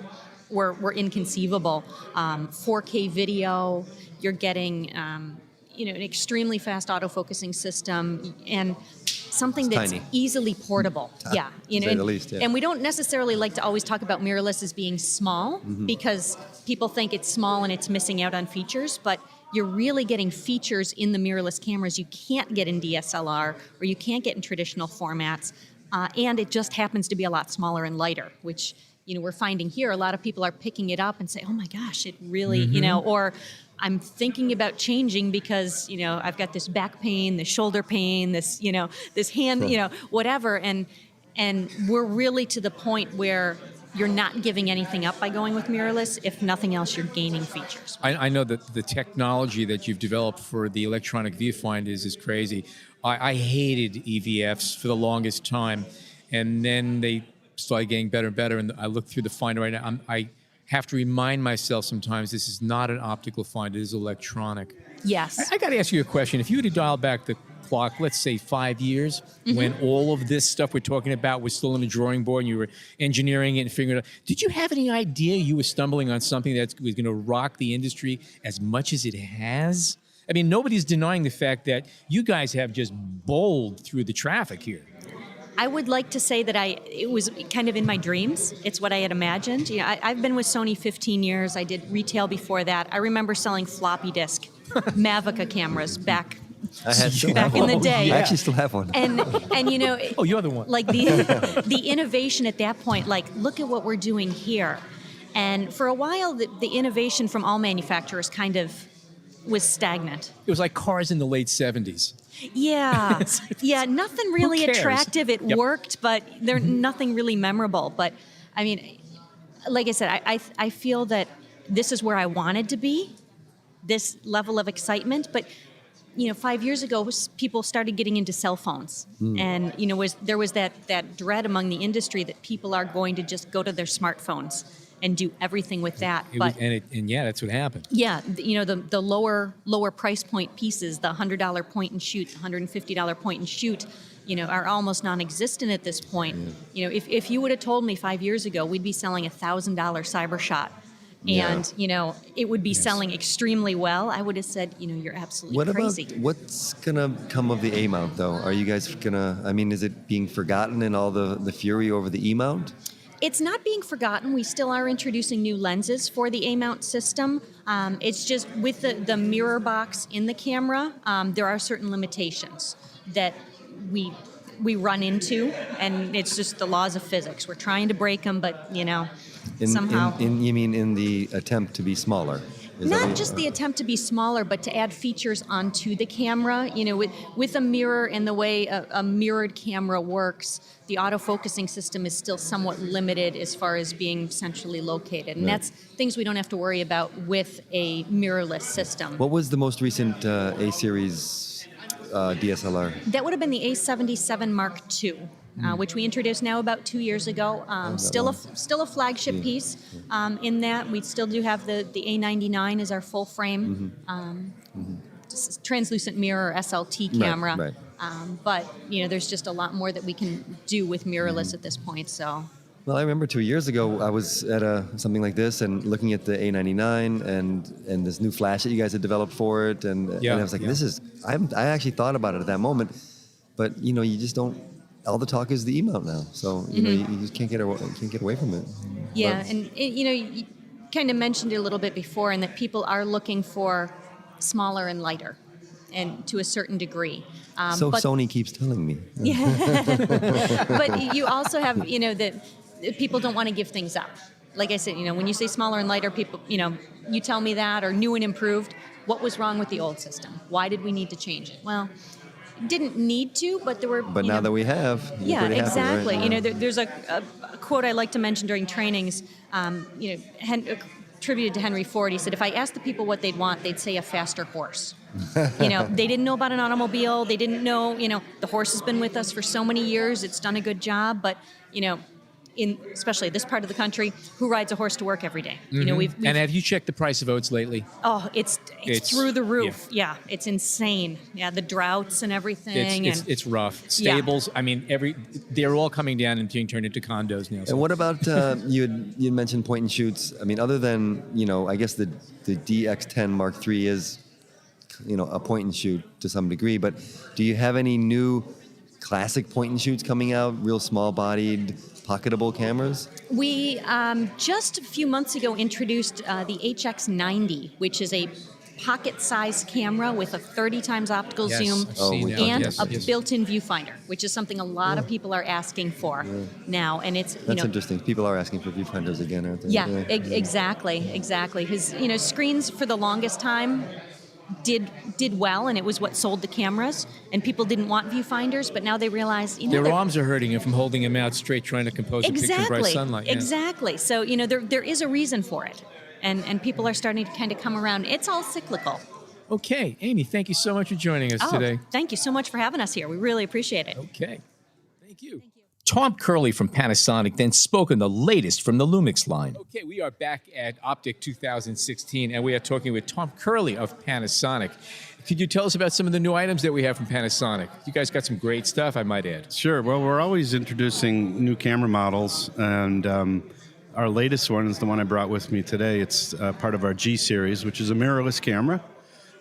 were inconceivable. 4K video, you're getting, an extremely fast autofocusing system and something that's tiny. Easily portable. Yeah, to say the least, yeah. And we don't necessarily like to always talk about mirrorless as being small because people think it's small and it's missing out on features, but you're really getting features in the mirrorless cameras you can't get in DSLR or you can't get in traditional formats, and it just happens to be a lot smaller and lighter, which we're finding here. A lot of people are picking it up and say, "Oh my gosh, it really," or I'm thinking about changing because I've got this back pain, this shoulder pain, this this hand, whatever, and we're really to the point where you're not giving anything up by going with mirrorless. If nothing else, you're gaining features. I know that the technology that you've developed for the electronic viewfinders is crazy. I hated EVFs for the longest time, and then they started getting better and better, and I look through the finder right now. I have to remind myself sometimes this is not an optical finder, it is electronic. Yes. I got to ask you a question. If you were to dial back the clock, let's say 5 years, when all of this stuff we're talking about was still on the drawing board and you were engineering it and figuring it out, did you have any idea you were stumbling on something that was going to rock the industry as much as it has? I mean, nobody's denying the fact that you guys have just bowled through the traffic here. I would like to say that it was kind of in my dreams. It's what I had imagined. I've been with Sony 15 years. I did retail before that. I remember selling floppy disk Mavica cameras back in the day. I actually still have one. And Oh, you're the one. Like the innovation at that point, like look at what we're doing here. And for a while, the innovation from all manufacturers kind of was stagnant. It was like cars in the late 70s. Yeah, yeah, nothing really attractive. It worked, but there's nothing really memorable. But I mean, like I said, I feel that this is where I wanted to be, this level of excitement. But 5 years ago, people started getting into cell phones, and there was that dread among the industry that people are going to just go to their smartphones and do everything with that. That's what happened. Yeah, the lower price point pieces, the $100 point and shoot, the $150 point and shoot, are almost non-existent at this point. If you would have told me 5 years ago we'd be selling $1,000 CyberShot, and it would be selling extremely well, I would have said, you're absolutely crazy. What's gonna come of the A mount though? Are you guys gonna? I mean, is it being forgotten in all the fury over the E mount? It's not being forgotten. We still are introducing new lenses for the A-mount system. It's just with the mirror box in the camera, there are certain limitations that we run into, and it's just the laws of physics. We're trying to break them, but somehow. You mean in the attempt to be smaller? Not just the attempt to be smaller, but to add features onto the camera. With a mirror and the way a mirrored camera works, the autofocusing system is still somewhat limited as far as being centrally located. And that's things we don't have to worry about with a mirrorless system. What was the most recent A-series DSLR? That would have been the A77 Mark II. Which we introduced now about 2 years ago. Still a flagship piece. In that, we still do have the A99 as our full frame translucent mirror SLT camera. Right. But there's just a lot more that we can do with mirrorless at this point. So. Well, I remember 2 years ago I was at something like this and looking at the A99 and this new flash that you guys had developed for it, and I was like, this is. I actually thought about it at that moment, but you just don't. All the talk is the E-mount now, so you just can't get away from it. Yeah, and you kind of mentioned it a little bit before, and that people are looking for smaller and lighter, and to a certain degree. But Sony keeps telling me. Yeah, but you also have that people don't want to give things up. Like I said, when you say smaller and lighter, people you tell me that, or new and improved. What was wrong with the old system? Why did we need to change it? Well. didn't need to, but there were. But now that we have, you're pretty happy, exactly. right? You know, there's a quote I like to mention during trainings. You know, attributed to Henry Ford. He said, "If I asked the people what they'd want, they'd say a faster horse." You know, they didn't know about an automobile. They didn't know. You know, the horse has been with us for so many years. It's done a good job, but you know. In especially this part of the country, who rides a horse to work every day? You know, we've And have you checked the price of oats lately? oh, it's through the roof. Yeah, it's insane. Yeah, the droughts and everything. It's rough. Stables. I mean, they're all coming down and being turned into condos now. So. And what about you mentioned point and shoots? I mean, other than I guess the DX10 Mark III is a point and shoot to some degree, but do you have any new classic point and shoots coming out? Real small bodied, pocketable cameras? We just a few months ago introduced the HX90, which is a pocket-sized camera with a 30 times optical zoom and a built-in viewfinder, which is something a lot of people are asking for now. And it's that's interesting. People are asking for viewfinders again, aren't they? Yeah, exactly. Because screens for the longest time did well, and it was what sold the cameras, and people didn't want viewfinders, but now they realize their arms are hurting them from holding them out straight trying to compose a picture in bright sunlight. Exactly. So there is a reason for it, and people are starting to kind of come around. It's all cyclical. Okay, Amy, thank you so much for joining us today. Thank you so much for having us here. We really appreciate it. Okay, thank you. Tom Curley from Panasonic then spoke on the latest from the Lumix line. Okay, we are back at OPTIC 2016, and we are talking with Tom Curley of Panasonic. Could you tell us about some of the new items that we have from Panasonic? You guys got some great stuff, I might add. Sure. Well, we're always introducing new camera models, and our latest one is the one I brought with me today. It's part of our G series, which is a mirrorless camera.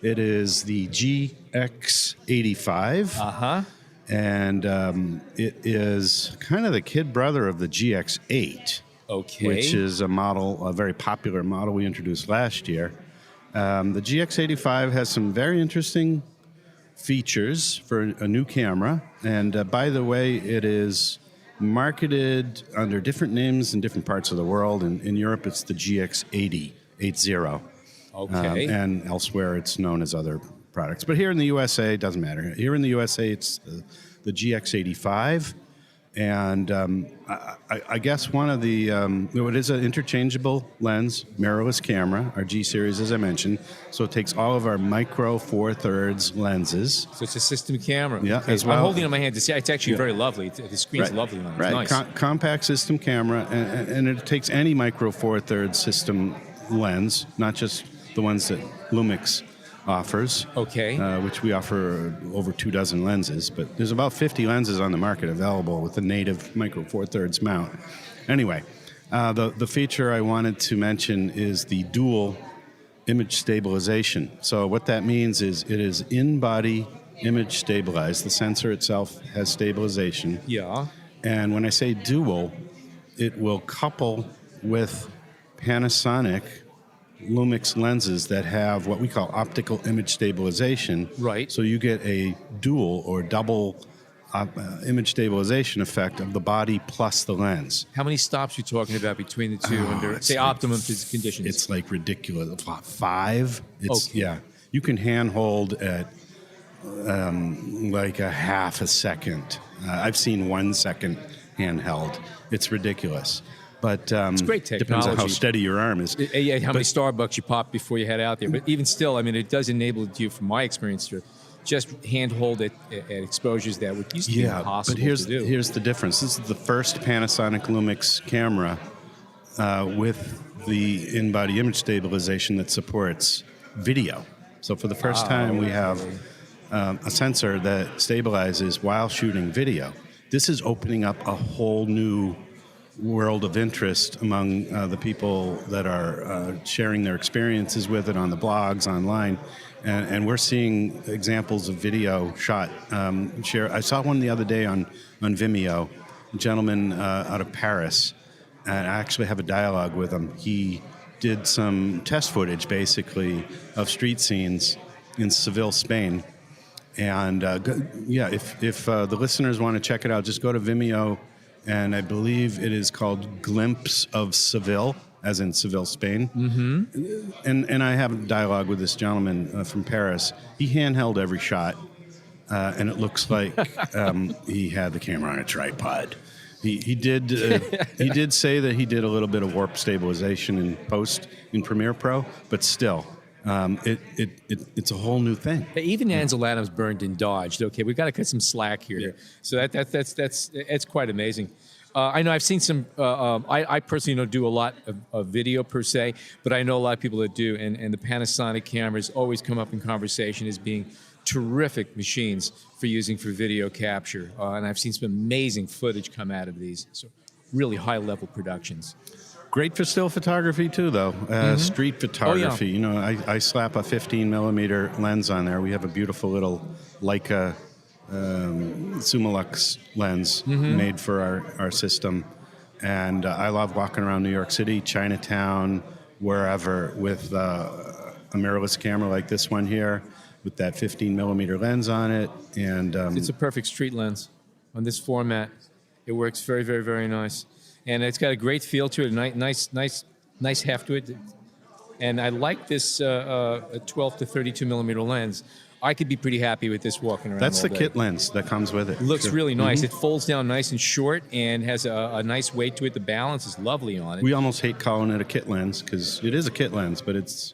It is the GX85. Uh-huh. And it is kind of the kid brother of the GX8, which is a very popular model we introduced last year. The GX85 has some very interesting features for a new camera. And by the way, it is marketed under different names in different parts of the world. In Europe, it's the GX80. Okay. And elsewhere, it's known as other products. But here in the USA, it doesn't matter. Here in the USA, it's the GX85. And I guess one of the, it is an interchangeable lens, mirrorless camera, our G series, as I mentioned. So it takes all of our micro 4/3 lenses. So it's a system camera. Yeah, okay. as well. I'm holding it in my hand. It's actually very lovely. The screen's lovely on it. Right, It's nice. Compact system camera, and it takes any micro 4/3 system lens, not just the ones that Lumix offers, which we offer over 24 lenses, but there's about 50 lenses on the market available with the native micro 4/3 mount. Anyway, the feature I wanted to mention is the dual image stabilization. So what that means is it is in-body image stabilized. The sensor itself has stabilization. Yeah. And when I say dual, it will couple with Panasonic Lumix lenses that have what we call optical image stabilization. Right. So you get a dual or double image stabilization effect of the body plus the lens. How many stops are you talking about between the two under, say, optimum conditions? It's like ridiculous. 5. Yeah. You can handhold at like a half a second. I've seen 1 second handheld. It's ridiculous. But it's great technology. Depends on how steady your arm is. Yeah, how many Starbucks you pop before you head out there. But even still, I mean, it does enable you, from my experience, to just handhold it at exposures that would used to be impossible to do. But here's the difference. This is the first Panasonic Lumix camera with the in-body image stabilization that supports video. So for the first time, we have a sensor that stabilizes while shooting video. This is opening up a whole new world of interest among the people that are sharing their experiences with it on the blogs, online. And we're seeing examples of video shot. I saw one the other day on Vimeo, a gentleman out of Paris, and I actually have a dialogue with him. He did some test footage, basically, of street scenes in Seville, Spain. And if the listeners want to check it out, just go to Vimeo, and I believe it is called Glimpse of Seville, as in Seville, Spain. Mm-hmm. And I have a dialogue with this gentleman from Paris. He handheld every shot. and it looks like he had the camera on a tripod. He did say that he did a little bit of warp stabilization in post in Premiere Pro, but still, it's a whole new thing. Even Ansel Adams burned and dodged. Okay, we've got to cut some slack here. Yeah. So that's quite amazing. I know I've seen some. I personally don't do a lot of video per se, but I know a lot of people that do, and the Panasonic cameras always come up in conversation as being terrific machines for using for video capture. And I've seen some amazing footage come out of these. So really high-level productions. Great for still photography too, though. Street photography. You know, I slap a 15 millimeter lens on there. We have a beautiful little Leica Summilux lens made for our system, and I love walking around New York City, Chinatown, wherever, with a mirrorless camera like this one here, with that 15 millimeter lens on it. And it's a perfect street lens on this format. It works very, very, very nice, and it's got a great feel to it. Nice heft to it, and I like this 12 to 32 millimeter lens. I could be pretty happy with this walking around. That's all the day. kit lens that comes with it. Looks really nice. It folds down nice and short and has a nice weight to it. The balance is lovely on it. We almost hate calling it a kit lens because it is a kit lens, but it's...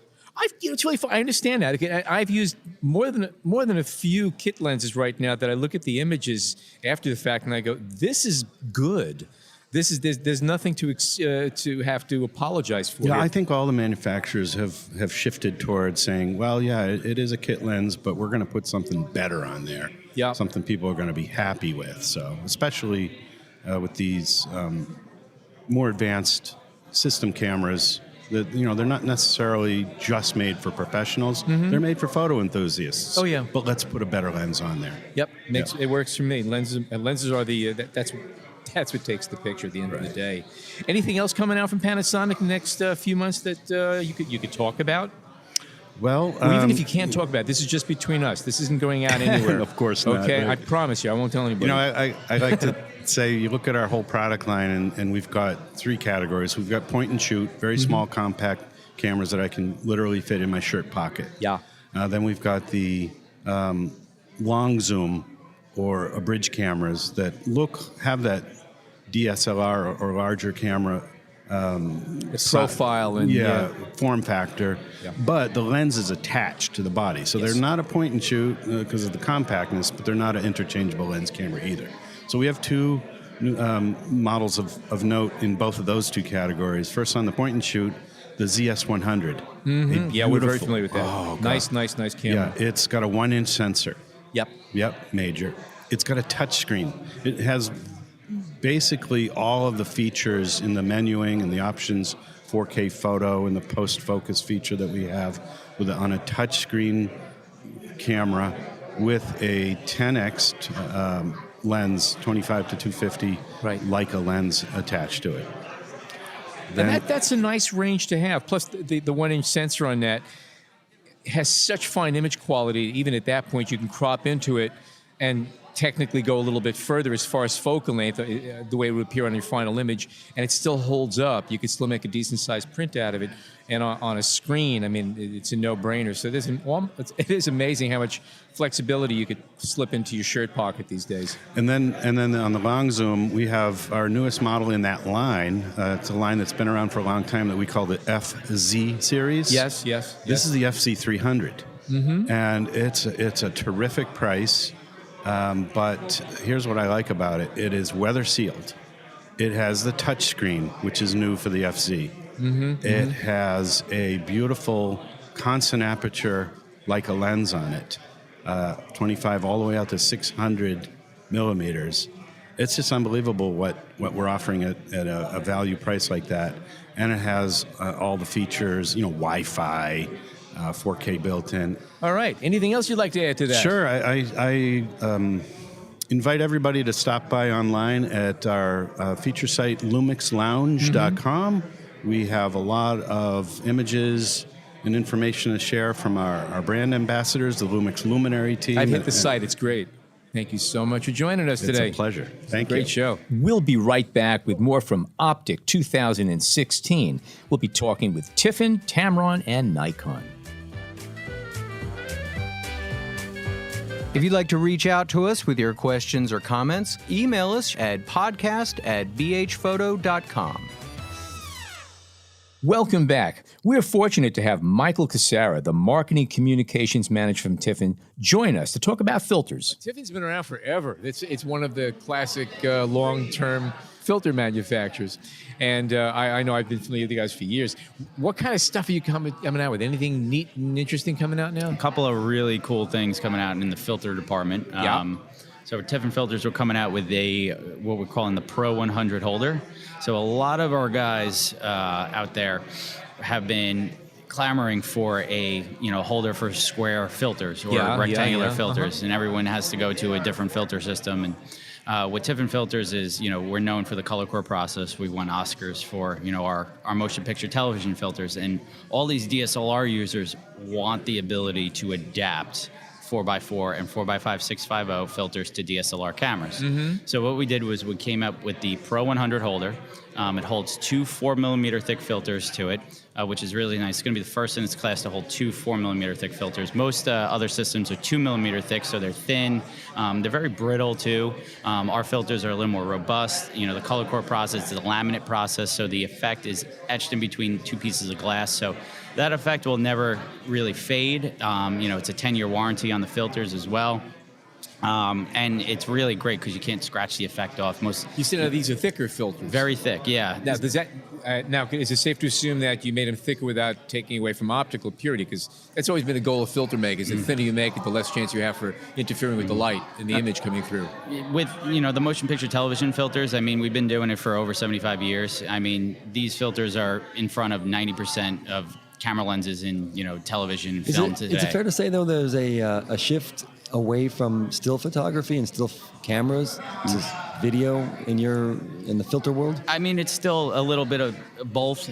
It's really fun. I understand that. I've used more than a few kit lenses right now that I look at the images after the fact and I go, "This is good. There's nothing to have to apologize for." Yeah, I think all the manufacturers have shifted towards saying, "Well, yeah, it is a kit lens, but we're going to put something better on there. Yeah, something people are going to be happy with." So, especially with these more advanced system cameras. That, you know, they're not necessarily just made for professionals. They're made for photo enthusiasts. Oh yeah, but let's put a better lens on there. Yep, it works for me. Lenses are the that's what takes the picture at the end of the day. Anything else coming out from Panasonic in the next few months that you could talk about? Well, or even if you can't talk about it, this is just between us. This isn't going out anywhere. Of course not. Okay, right. I promise you, I won't tell anybody. You know, I like to say, you look at our whole product line, and we've got three categories. We've got point and shoot, very small, compact cameras that I can literally fit in my shirt pocket. Yeah. Then we've got the long zoom or abridged cameras that have that DSLR or larger camera profile and form factor, but the lens is attached to the body, so they're not a point and shoot because of the compactness, but they're not an interchangeable lens camera either. So we have two models of note in both of those two categories. First, on the point and shoot, the ZS100. Yeah, we're very familiar with that. Oh, nice camera. Yeah, it's got a 1-inch sensor. Yep, major. It's got a touch screen. It has basically all of the features in the menuing and the options, 4K photo and the post-focus feature that we have on a touchscreen camera with a 10x lens, 25 to 250 Leica lens attached to it. And that's a nice range to have. Plus, the 1-inch sensor on that has such fine image quality. Even at that point, you can crop into it and technically go a little bit further as far as focal length, the way it would appear on your final image, and it still holds up. You could still make a decent-sized print out of it. And on a screen, I mean, it's a no-brainer. So it is amazing how much flexibility you could slip into your shirt pocket these days. And then on the long zoom, we have our newest model in that line. It's a line that's been around for a long time that we call the FZ series. Yes. This is the FC300, and it's a terrific price. But here's what I like about it. It is weather sealed. It has the touch screen, which is new for the FZ. It has a beautiful constant aperture Leica lens on it, 25 all the way out to 600 millimeters. It's just unbelievable what we're offering at a value price like that. And it has all the features, Wi-Fi, 4K built in. All right. Anything else you'd like to add to that? Sure. I invite everybody to stop by online at our feature site, lumixlounge.com. We have a lot of images and information to share from our brand ambassadors, the Lumix Luminary team. I've hit the site. It's great. Thank you so much for joining us today. It's a pleasure. Thank you. Great show. We'll be right back with more from OPTIC 2016. We'll be talking with Tiffen, Tamron, and Nikon. If you'd like to reach out to us with your questions or comments, email us at podcast@bhphoto.com. Welcome back. We're fortunate to have Michael Cassara, the Marketing Communications Manager from Tiffen, join us to talk about filters. Tiffin's been around forever. It's one of the classic long-term filter manufacturers. And I know I've been familiar with you guys for years. What kind of stuff are you coming out with? Anything neat and interesting coming out now? A couple of really cool things coming out in the filter department. Yeah. So Tiffen filters, we're coming out with what we're calling the Pro 100 holder. So a lot of our guys out there have been clamoring for a holder for square filters or rectangular filters, and everyone has to go to a different filter system. And what Tiffen filters is, we're known for the color core process. We won Oscars for our motion picture television filters, and all these DSLR users want the ability to adapt 4x4 and 4x5 650 filters to DSLR cameras. So what we did was we came up with the Pro 100 holder. It holds two 4mm thick filters to it, which is really nice. It's going to be the first in its class to hold two 4mm thick filters. Most other systems are 2mm thick, so they're thin. They're very brittle too. Our filters are a little more robust. The color core process is a laminate process, so the effect is etched in between two pieces of glass. So that effect will never really fade. It's a 10-year warranty on the filters as well. And it's really great because you can't scratch the effect off. You said these are thicker filters. Very thick, yeah. Now, is it safe to assume that you made them thicker without taking away from optical purity? Because that's always been the goal of filter makers. The thinner you make it, the less chance you have for interfering with the light and the image coming through. With the motion picture television filters, we've been doing it for over 75 years. These filters are in front of 90% of camera lenses in television film today. Is it fair to say though there's a shift away from still photography and still cameras to video in the filter world? It's still a little bit of both.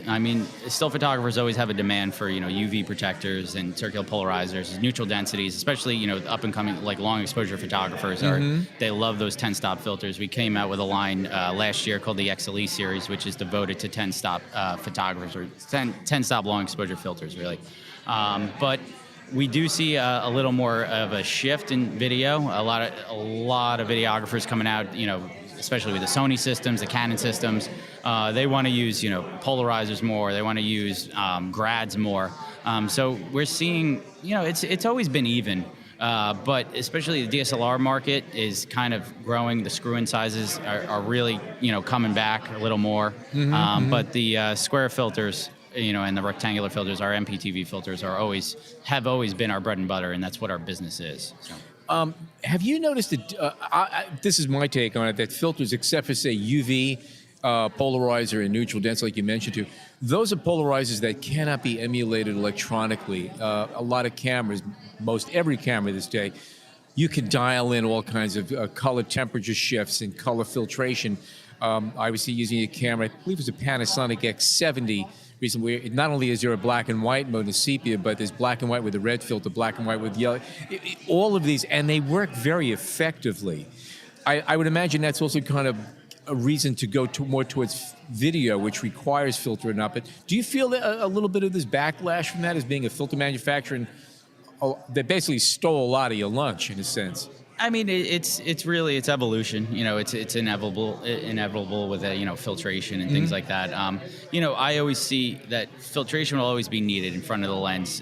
Still photographers always have a demand for UV protectors and circular polarizers, neutral densities, especially up and coming like long exposure photographers they love those 10-stop filters. We came out with a line last year called the XLE series, which is devoted to 10-stop photographers or 10-stop long exposure filters really. But we do see a little more of a shift in video. A lot of videographers coming out, especially with the Sony systems, the Canon systems. They want to use, polarizers more. They want to use grads more. So we're seeing, it's always been even. But especially the DSLR market is kind of growing. The screw-in sizes are really, coming back a little more. But the square filters, and the rectangular filters, our MPTV filters have always been our bread and butter, and that's what our business is. So. Have you noticed that, this is my take on it, that filters, except for, say, UV, polarizer, and neutral density, like you mentioned too, those are polarizers that cannot be emulated electronically. A lot of cameras, most every camera this day, you can dial in all kinds of color temperature shifts and color filtration. I was using a camera, I believe it was a Panasonic X70, recently. Not only is there a black and white mode in sepia, but there's black and white with a red filter, black and white with yellow. All of these, and they work very effectively. I would imagine that's also kind of a reason to go more towards video, which requires filtering up. But do you feel a little bit of this backlash from that as being a filter manufacturer? And they basically stole a lot of your lunch, in a sense. It's really evolution. It's inevitable with filtration and things like that. I always see that filtration will always be needed in front of the lens.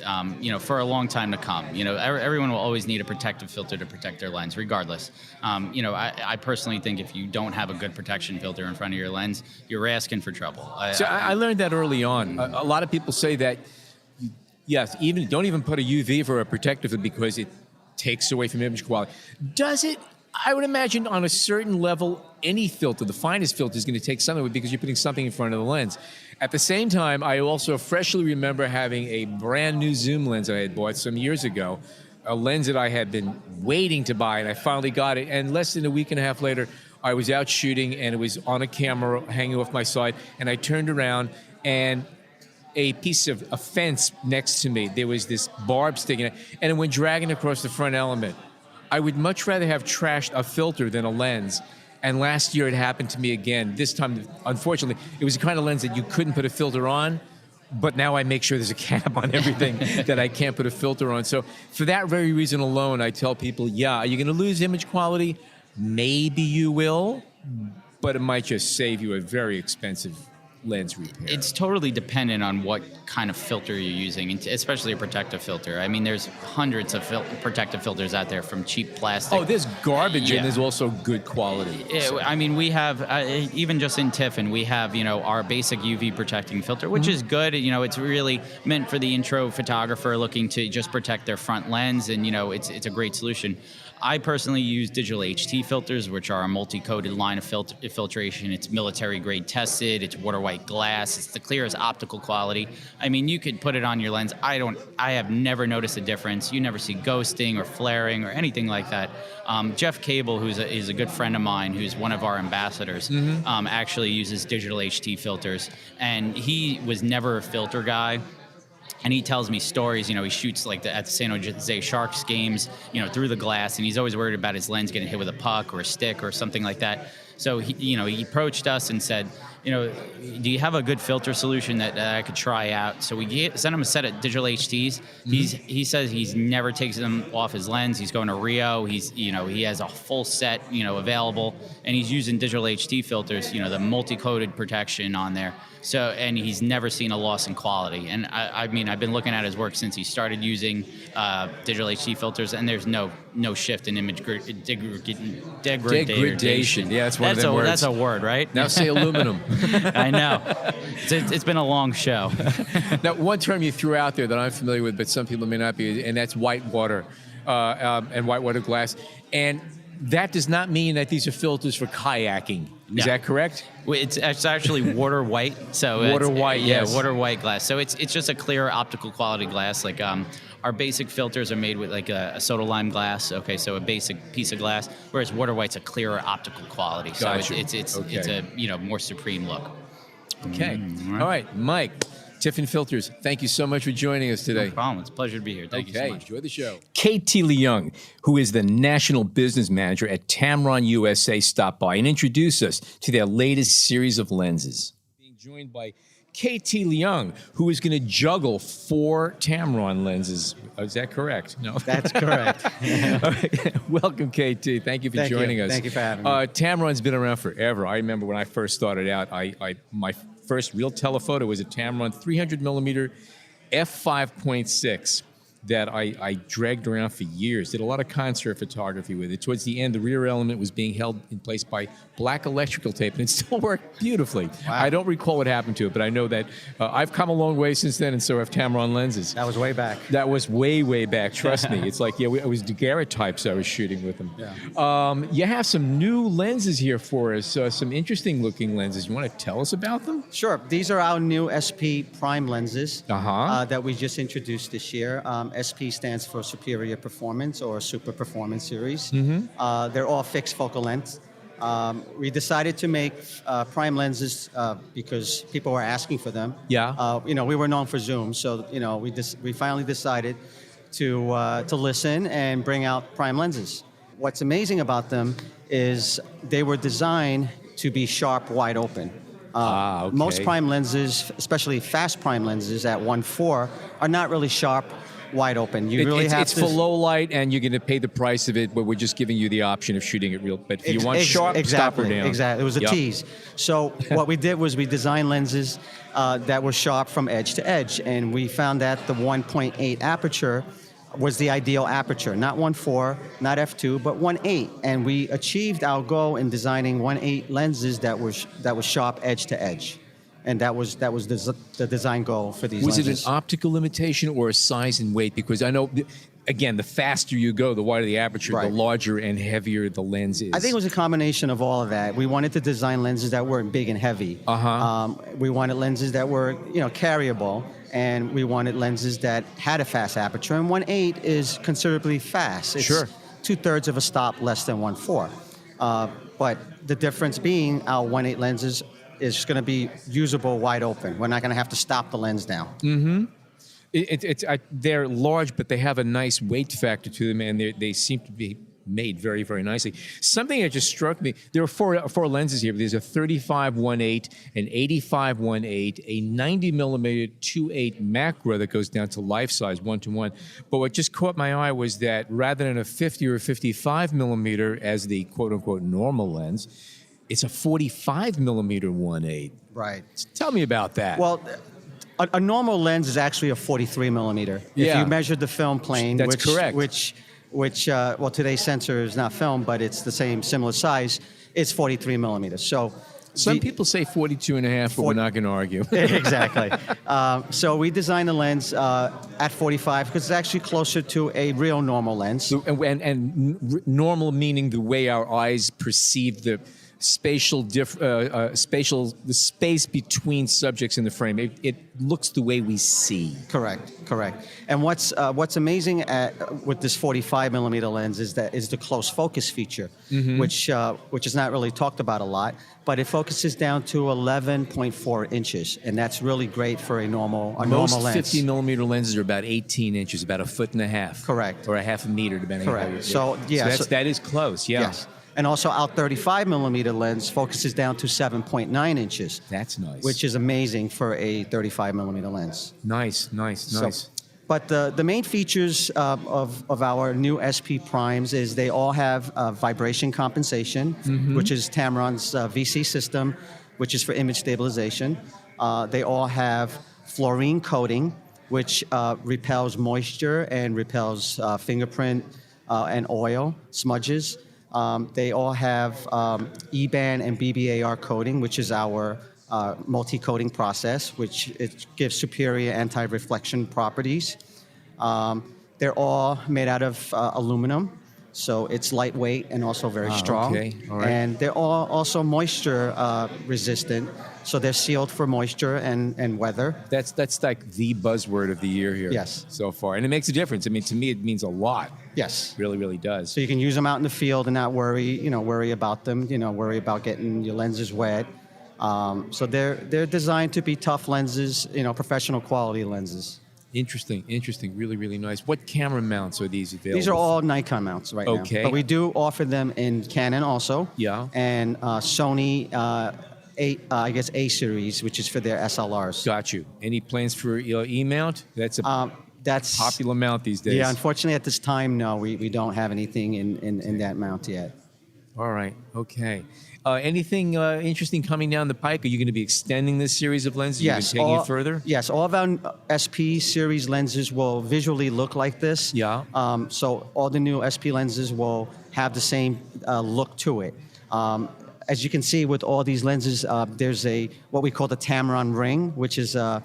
For a long time to come. Everyone will always need a protective filter to protect their lens, regardless. I personally think if you don't have a good protection filter in front of your lens, you're asking for trouble. I learned that early on. A lot of people say that, yes, don't even put a UV for a protective because it takes away from image quality. Does it? I would imagine on a certain level, any filter, the finest filter, is going to take something because you're putting something in front of the lens. At the same time, I also freshly remember having a brand new zoom lens I had bought some years ago, a lens that I had been waiting to buy, and I finally got it. And less than a week and a half later, I was out shooting, and it was on a camera hanging off my side, and I turned around, and a piece of a fence next to me, there was this barb sticking out, and it went dragging across the front element. I would much rather have trashed a filter than a lens. And last year it happened to me again. This time, unfortunately, it was the kind of lens that you couldn't put a filter on, but now I make sure there's a cap on everything that I can't put a filter on. So for that very reason alone, I tell people, yeah, are you going to lose image quality? Maybe you will, but it might just save you a very expensive lens repair. It's totally dependent on what kind of filter you're using, and especially a protective filter. I mean, there's hundreds of protective filters out there, from cheap plastic. Oh, there's garbage and there's also good quality. So. I mean, we have, even just in Tiffen, we have, our basic UV protecting filter, which is good. It's really meant for the intro photographer looking to just protect their front lens, and, it's a great solution. I personally use digital HT filters, which are a multi-coated line of filtration. It's military grade tested. It's water white glass. It's the clearest optical quality. I mean, you could put it on your lens. I have never noticed a difference. You never see ghosting or flaring or anything like that. Jeff Cable, is a good friend of mine, who's one of our ambassadors, actually uses digital HT filters, and he was never a filter guy. And he tells me stories, he shoots at the San Jose Sharks games, through the glass, and he's always worried about his lens getting hit with a puck or a stick or something like that. So he approached us and said, do you have a good filter solution that I could try out? So we sent him a set of digital HTs. He says he's never takes them off his lens. He's going to Rio. He has a full set, available, and he's using digital HT filters, the multi-coated protection on there. So, and he's never seen a loss in quality. And I mean, I've been looking at his work since he started using digital HT filters, and there's no shift in image degradation. Yeah, that's one of them words. That's a word, right? Now say aluminum. I know. It's been a long show. Now, one term you threw out there that I'm familiar with, but some people may not be, and that's white water and white water glass. And that does not mean that these are filters for kayaking. Is that correct? It's actually water white. So water white, yes. Yeah, water white glass. So it's just a clear optical quality glass. Like our basic filters are made with like a soda lime glass. Okay, so a basic piece of glass. Whereas water white's a clearer optical quality. So Gotcha. it's a more supreme look. Okay. All right, Mike. Tiffen Filters, thank you so much for joining us today. No problem. It's a pleasure to be here. Thank you so much. Enjoy the show. KT Leung, who is the National Business Manager at Tamron USA, stopped by and introduced us to their latest series of lenses. Being joined by KT Leung, who is going to juggle 4 Tamron lenses. Is that correct? No. That's correct. Welcome, KT. Thank you for joining us. Thank you for having me. Tamron's been around forever. I remember when I first started out, my first real telephoto was a Tamron 300 millimeter f5.6 that I dragged around for years. Did a lot of concert photography with it. Towards the end, the rear element was being held in place by black electrical tape, and it still worked beautifully. Wow. I don't recall what happened to it, but I know that I've come a long way since then, and so have Tamron lenses. That was way back. That was way, way back. Trust me. It's like, it was daguerreotypes I was shooting with them. Yeah. You have some new lenses here for us, some interesting looking lenses. You want to tell us about them? Sure. These are our new SP Prime lenses that we just introduced this year. SP stands for Superior Performance or Super Performance Series. They're all fixed focal length. We decided to make prime lenses because people were asking for them. Yeah. We were known for zoom, so we finally decided to listen and bring out prime lenses. What's amazing about them is they were designed to be sharp, wide open. Okay. Most prime lenses, especially fast prime lenses at 1.4, are not really sharp, wide open. It's for low light, and you're going to pay the price of it, but we're just giving you the option of shooting it real. But if you want sharp, stop or down. Exactly. It was a tease. So what we did was we designed lenses that were sharp from edge to edge, and we found that the 1.8 aperture was the ideal aperture. Not 1.4, not f2, but 1.8. And we achieved our goal in designing 1.8 lenses that was sharp edge to edge. And that was the design goal for these lenses. Was it an optical limitation or a size and weight? Because I know, again, the faster you go, the wider the aperture, the larger and heavier the lens is. I think it was a combination of all of that. We wanted to design lenses that weren't big and heavy. We wanted lenses that were, carryable, and we wanted lenses that had a fast aperture. And 1.8 is considerably fast. It's 2/3 of a stop less than 1.4. But the difference being our 1.8 lenses is going to be usable wide open. We're not going to have to stop the lens down. They're large, but they have a nice weight factor to them, and they seem to be made very, very nicely. Something that just struck me, there are four lenses here. There's a 35-1.8, an 85-1.8, a 90mm 2.8 macro that goes down to life size 1:1. But what just caught my eye was that rather than a 50 or 55mm as the quote-unquote normal lens, it's a 45mm 1.8. Right. Tell me about that. Well, a normal lens is actually a 43mm. Yeah. If you measure the film plane, That's correct. Which well, today's sensor is not film, but it's the same similar size. It's 43mm. So some people say 42.5, but we're not going to argue. Exactly. So we designed the lens at 45 because it's actually closer to a real normal lens. And normal meaning the way our eyes perceive the the space between subjects in the frame. It looks the way we see. Correct. And what's amazing with this 45mm lens is the close focus feature, which is not really talked about a lot, but it focuses down to 11.4 inches, and that's really great for a normal lens. Most 50mm lenses are about 18 inches, about 1.5 feet. Correct. Or a half a meter, depending on how you're So that is close, yeah. Yes. And also our 35mm lens focuses down to 7.9 inches. That's nice. Which is amazing for a 35mm lens. Nice. But the main features of our new SP Primes is they all have vibration compensation, which is Tamron's VC system, which is for image stabilization. They all have fluorine coating, which repels moisture and repels fingerprint and oil smudges. They all have E-band and BBAR coating, which is our multi-coating process, which it gives superior anti-reflection properties. They're all made out of aluminum, so it's lightweight and also very strong. Okay. All right. And they're all also moisture resistant, so they're sealed for moisture and weather. That's like the buzzword of the year here. Yes. So far, and it makes a difference. I mean, to me, it means a lot. Yes. Really, really does. So you can use them out in the field and not worry about them. Worry about getting your lenses wet. So they're designed to be tough lenses. Professional quality lenses. Interesting. Really, really nice. What camera mounts are these available? These are all Nikon mounts right now. Okay. But we do offer them in Canon also. Yeah. And Sony, A series, which is for their SLRs. Got you. Any plans for E-mount? That's popular mount these days. Yeah, unfortunately at this time, no, we don't have anything in that mount yet. All right. Okay. Anything interesting coming down the pike? Are you going to be extending this series of lenses? Yes. Taking it further? Yes. All of our SP series lenses will visually look like this. Yeah. So all the new SP lenses will have the same look to it. As you can see with all these lenses, there's what we call the Tamron ring, which is a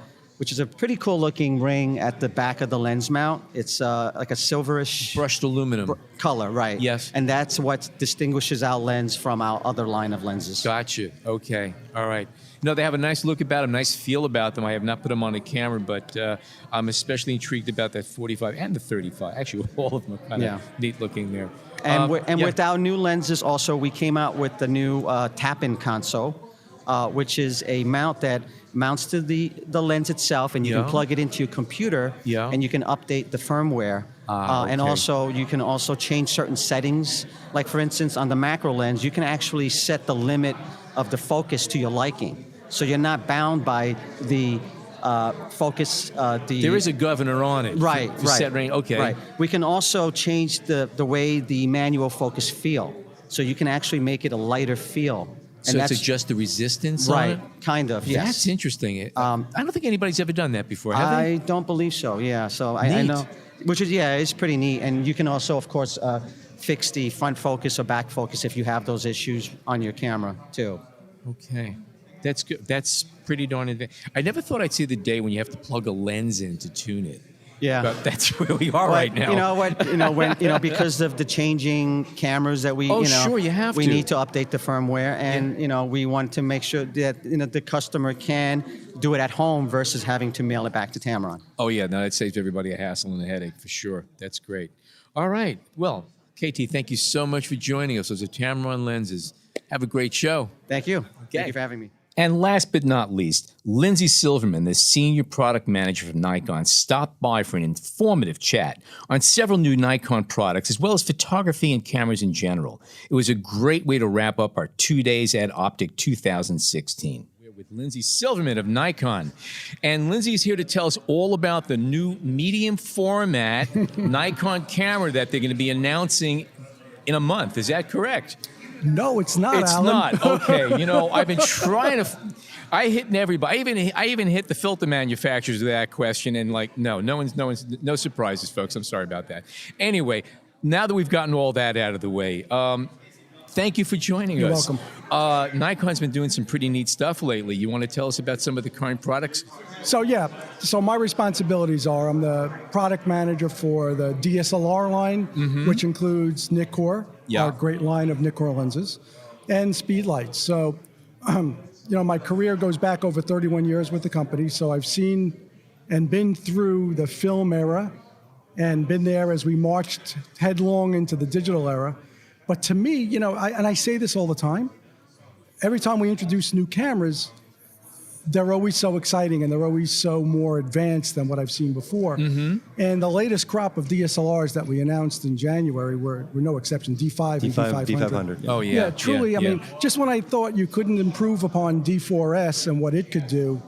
pretty cool looking ring at the back of the lens mount. It's like a silverish brushed aluminum color, right? Yes. And that's what distinguishes our lens from our other line of lenses. Gotcha. Okay. All right. They have a nice look about them, nice feel about them. I have not put them on a camera, but I'm especially intrigued about that 45 and the 35. Actually, all of them are kind of neat looking there. And with our new lenses also, we came out with the new tap-in console, which is a mount that mounts to the lens itself, and you can plug it into your computer, and you can update the firmware. And also, you can also change certain settings. Like, for instance, on the macro lens, you can actually set the limit of the focus to your liking. So you're not bound by the focus. There is a governor on it. Right, for set range. Okay. Right. We can also change the way the manual focus feel. So you can actually make it a lighter feel. So to adjust the resistance on it? Right, kind of, yes. That's interesting. I don't think anybody's ever done that before, have they? I don't believe so, yeah. So I know, which is, it's pretty neat. And you can also, of course, fix the front focus or back focus if you have those issues on your camera, too. Okay. That's good. That's pretty darn advanced. I never thought I'd see the day when you have to plug a lens in to tune it. Yeah, but that's where we are right now. You know what? When because of the changing cameras that we, sure, you have we need to update the firmware, and we want to make sure that the customer can do it at home versus having to mail it back to Tamron. Oh yeah, no, that saves everybody a hassle and a headache for sure. That's great. All right, well, KT, thank you so much for joining us. Those are Tamron lenses. Have a great show. Thank you. Okay. Thank you for having me. And last but not least, Lindsay Silverman, the senior product manager from Nikon, stopped by for an informative chat on several new Nikon products, as well as photography and cameras in general. It was a great way to wrap up our 2 days at OPTIC 2016. We're with Lindsay Silverman of Nikon. And Lindsay is here to tell us all about the new medium format Nikon camera that they're going to be announcing in a month. Is that correct? No, it's not, It's Alan. not. Okay. You know, I've been trying to... I hit everybody. I even hit the filter manufacturers with that question, and like, no surprises, folks. I'm sorry about that. Anyway, now that we've gotten all that out of the way, thank you for joining You're us. welcome. Nikon's been doing some pretty neat stuff lately. You want to tell us about some of the current products? So my responsibilities are I'm the product manager for the DSLR line, which includes Nikkor, our great line of Nikkor lenses, and Speedlights. So, my career goes back over 31 years with the company. So I've seen and been through the film era and been there as we marched headlong into the digital era. But to me, I say this all the time, every time we introduce new cameras, they're always so exciting and they're always so more advanced than what I've seen before. And the latest crop of DSLRs that we announced in January were no exception, D5 and D500. D500. Oh, yeah. Yeah, truly. I mean, just when I thought you couldn't improve upon D4S and what it could do,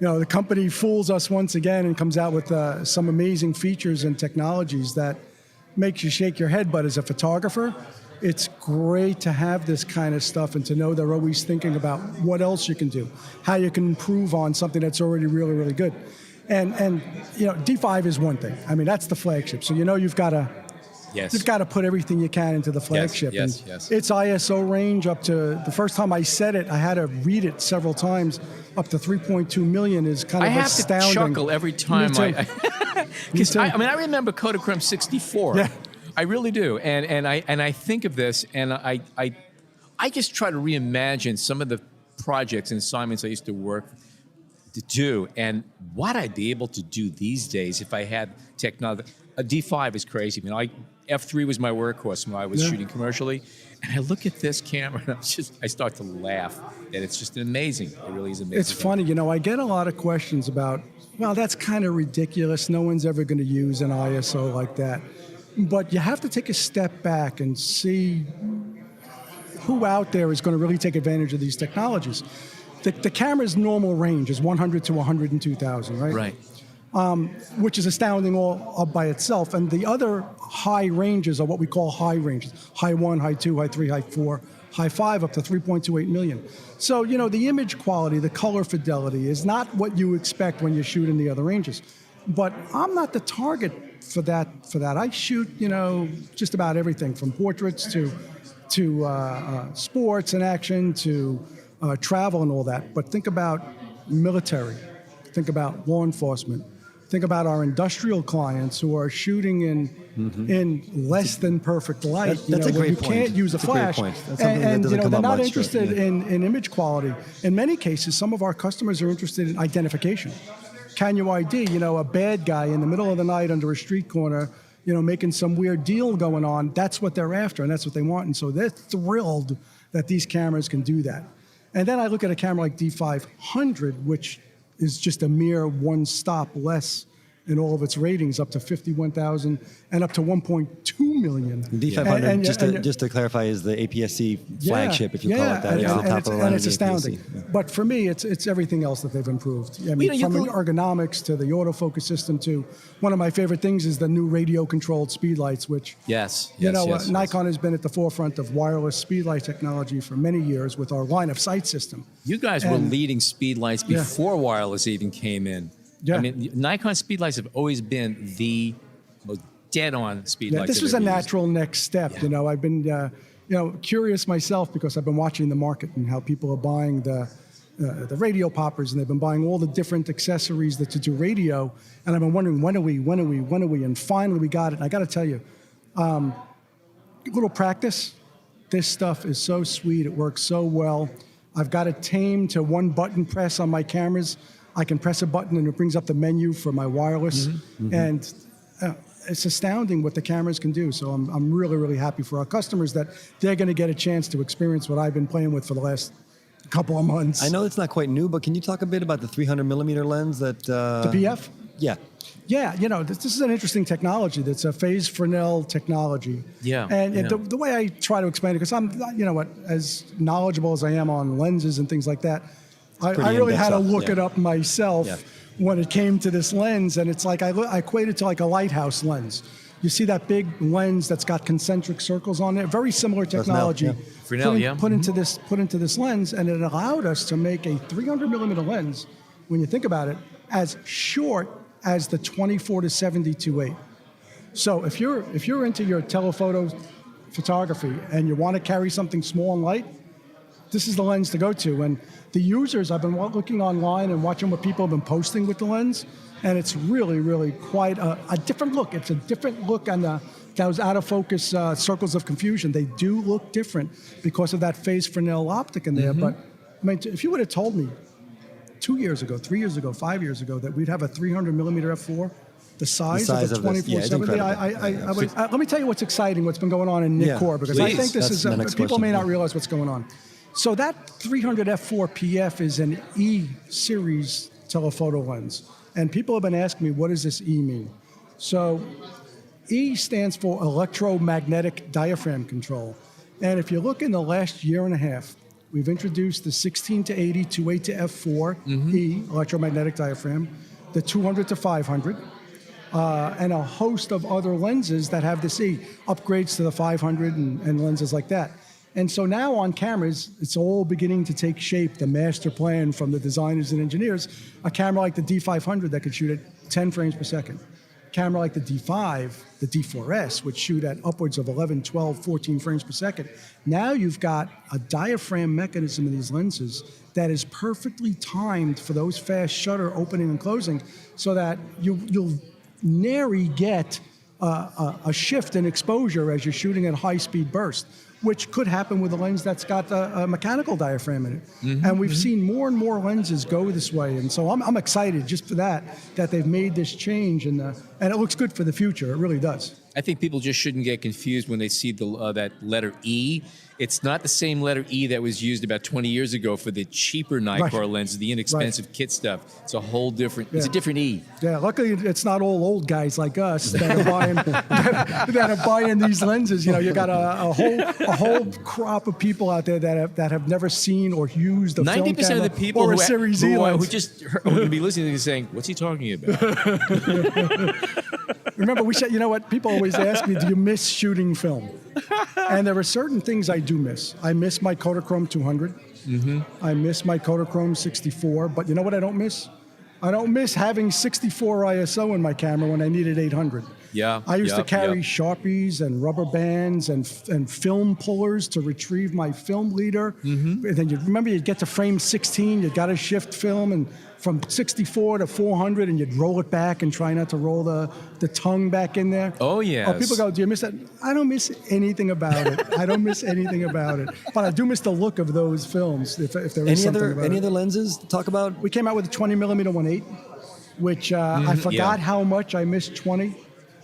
the company fools us once again and comes out with some amazing features and technologies that makes you shake your head. But as a photographer, it's great to have this kind of stuff and to know they're always thinking about what else you can do, how you can improve on something that's already really, really good. And D5 is one thing. I mean, that's the flagship. So you've got to put everything you can into the flagship. Yes. Its ISO range up to, the first time I said it, I had to read it several times, up to 3.2 million is kind of astounding. I have to chuckle every time I remember Kodachrome 64. Yeah. I really do, and I think of this, and I just try to reimagine some of the projects and assignments I used to work to do, and what I'd be able to do these days if I had technology. A D5 is crazy. F3 was my workhorse when I was shooting commercially, and I look at this camera and I start to laugh, and it's just amazing. It really is amazing. It's funny, I get a lot of questions about, well, that's kind of ridiculous. No one's ever going to use an ISO like that. But you have to take a step back and see who out there is going to really take advantage of these technologies. The camera's normal range is 100 to 102,000, right? Right. Which is astounding all up by itself. And the other high ranges are what we call high ranges. High 1, high 2, high 3, high 4, high 5, up to 3.28 million. So, the image quality, the color fidelity is not what you expect when you shoot in the other ranges. But I'm not the target for that. I shoot, just about everything from portraits to sports and action to travel and all that. But think about military, think about law enforcement, think about our industrial clients who are shooting in less than perfect light. That's a great you point. Can't use a flash. That's something that doesn't come they're up not much, interested in image quality. In many cases, some of our customers are interested in identification. Can you ID, a bad guy in the middle of the night under a street corner, making some weird deal going on? That's what they're after, and that's what they want. And so they're thrilled that these cameras can do that. And then I look at a camera like D500, which is just a mere one stop less in all of its ratings, up to 51,000 and up to 1.2 million. D500, just to clarify, is the APS-C flagship, if you call it that. It's the top of the line. And it's astounding. But for me, it's everything else that they've improved. From ergonomics to the autofocus system to one of my favorite things is the new radio-controlled speedlights, which Nikon has been at the forefront of wireless speedlight technology for many years with our line of sight system. You guys were leading speedlights before wireless even came in. Yeah. Nikon speedlights have always been the most dead-on speedlights. Yeah, this was a natural next step. Yeah. I've been, curious myself because I've been watching the market and how people are buying the radio poppers, and they've been buying all the different accessories to do radio. And I've been wondering, when are we? And finally we got it. And I got to tell you, a little practice. This stuff is so sweet. It works so well. I've got it tamed to one button press on my cameras. I can press a button and it brings up the menu for my wireless. And it's astounding what the cameras can do. So I'm really, really happy for our customers that they're going to get a chance to experience what I've been playing with for the last couple of months. I know it's not quite new, but can you talk a bit about the 300 millimeter lens that? The PF? Yeah. Yeah, this is an interesting technology. That's a phase Fresnel technology. Yeah. And the way I try to explain it, because I'm, as knowledgeable as I am on lenses and things like that, I really had to look it up myself when it came to this lens. And it's like, I equate it to like a lighthouse lens. You see that big lens that's got concentric circles on it? Very similar technology. Fresnel, put into this lens, and it allowed us to make a 300 millimeter lens, when you think about it, as short as the 24 to 70-2.8. So if you're into your telephoto photography and you want to carry something small and light, this is the lens to go to. And the users, I've been looking online and watching what people have been posting with the lens, and it's really, really quite a different look. It's a different look on those out of focus circles of confusion. They do look different because of that phase Fresnel optic in there. But I mean, if you would have told me 2 years ago, 3 years ago, 5 years ago that we'd have a 300 millimeter f4, the size of the 24-70, let me tell you what's exciting, what's been going on in Nikkor, because I think this is, people may not realize what's going on. So that 300 f4 PF is an E series telephoto lens. And people have been asking me, what does this E mean? So E stands for electromagnetic diaphragm control. And if you look in the last year and a half, we've introduced the 16 to 80, 2.8 to f4 E, electromagnetic diaphragm, the 200 to 500, and a host of other lenses that have this E, upgrades to the 500 and lenses like that. And so now on cameras, it's all beginning to take shape, the master plan from the designers and engineers. A camera like the D500 that could shoot at 10 frames per second. A camera like the D5, the D4S, which shoot at upwards of 11, 12, 14 frames per second. Now you've got a diaphragm mechanism in these lenses that is perfectly timed for those fast shutter opening and closing, so that you'll nary get a shift in exposure as you're shooting at high-speed burst, which could happen with a lens that's got a mechanical diaphragm in it. And we've seen more and more lenses go this way. And so I'm excited just for that they've made this change, and it looks good for the future. It really does. I think people just shouldn't get confused when they see that letter E. It's not the same letter E that was used about 20 years ago for the cheaper Nikkor lenses, the inexpensive kit stuff. It's a whole different, it's a different E. Yeah, luckily it's not all old guys like us that are buying that are buying these lenses. You got a whole crop of people out there that have never seen or used a 90% film camera of the people or a Series E lens. who just are going to be listening and saying, "What's he talking about?" Remember, we said, people always ask me, do you miss shooting film? And there are certain things I do miss. I miss my Kodachrome 200. I miss my Kodachrome 64. But you know what I don't miss? I don't miss having 64 ISO in my camera when I needed 800. Yeah. I used to carry Sharpies and rubber bands and film pullers to retrieve my film leader. And then you'd get to frame 16, you'd got to shift film, and from 64 to 400, and you'd roll it back and try not to roll the tongue back in there. Oh, yes. Oh, people go, do you miss that? I don't miss anything about it. I don't miss anything about it. But I do miss the look of those films, if there is something about it. Any other lenses to talk about? We came out with a 20 millimeter 1.8, which I forgot how much I missed 20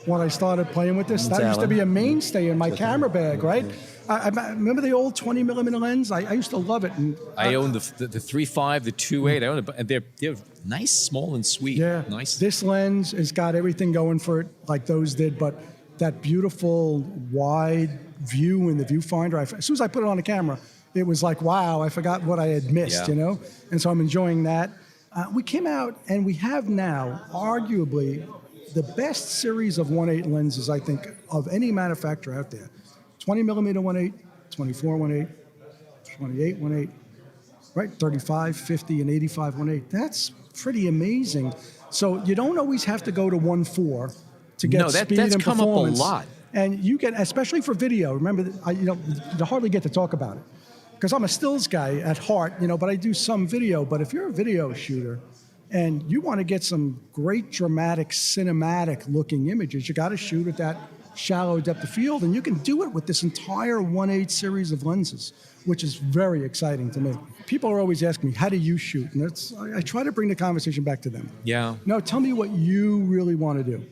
when I started playing with this. That used to be a mainstay in my camera bag, right? I remember the old 20 millimeter lens. I used to love it. And I own the 3.5, the 2.8. I own it, and they're nice, small, and sweet. Yeah, nice. This lens has got everything going for it, like those did. But that beautiful wide view in the viewfinder. As soon as I put it on the camera, it was like, wow! I forgot what I had missed. And so I'm enjoying that. We came out, and we have now, arguably, the best series of 1.8 lenses, I think, of any manufacturer out there. 20 millimeter 1.8, 24 1.8, 28 1.8, right? 35, 50, and 85 1.8. That's pretty amazing. So you don't always have to go to 1.4 to get speed and come performance. Up a lot. And you get, especially for video. Remember, you hardly get to talk about it because I'm a stills guy at heart, but I do some video. But if you're a video shooter and you want to get some great dramatic, cinematic-looking images, you got to shoot at that shallow depth of field, and you can do it with this entire 1.8 series of lenses, which is very exciting to me. People are always asking me, how do you shoot? And I try to bring the conversation back to them. Yeah. No, tell me what you really want to do.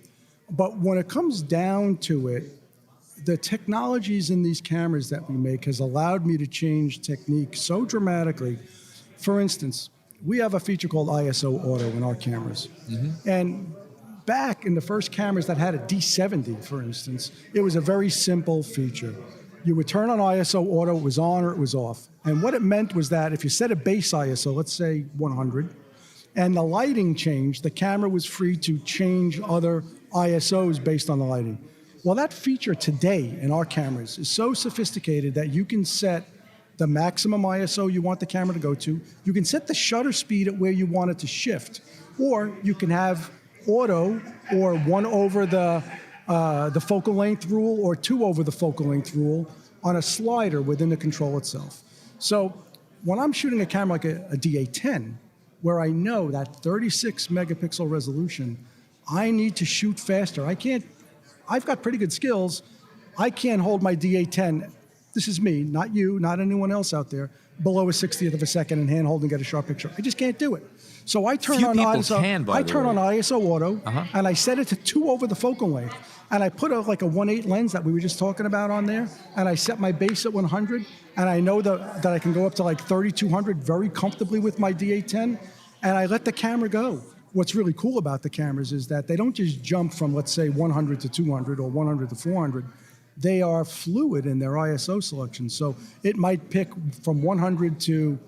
But when it comes down to it, the technologies in these cameras that we make has allowed me to change technique so dramatically for instance, we have a feature called ISO Auto in our cameras. And back in the first cameras that had a D70, for instance, it was a very simple feature. You would turn on ISO Auto, it was on or it was off. And what it meant was that if you set a base ISO, let's say 100, and the lighting changed, the camera was free to change other ISOs based on the lighting. Well, that feature today in our cameras is so sophisticated that you can set the maximum ISO you want the camera to go to. You can set the shutter speed at where you want it to shift, or you can have auto or 1 over the focal length rule or 2 over the focal length rule on a slider within the control itself. So when I'm shooting a camera like a DA10, where I know that 36 megapixel resolution, I need to shoot faster. I've got pretty good skills. I can't hold my DA10. This is me, not you, not anyone else out there, below a 60th of a second in handhold and get a sharp picture. I just can't do it. So I turn on ISO Auto, and I set it to 2 over the focal length. And I put like a 1.8 lens that we were just talking about on there, and I set my base at 100, and I know that I can go up to like 3200 very comfortably with my DA10, and I let the camera go. What's really cool about the cameras is that they don't just jump from, let's say, 100 to 200 or 100 to 400. They are fluid in their ISO selection. So it might pick from 100 to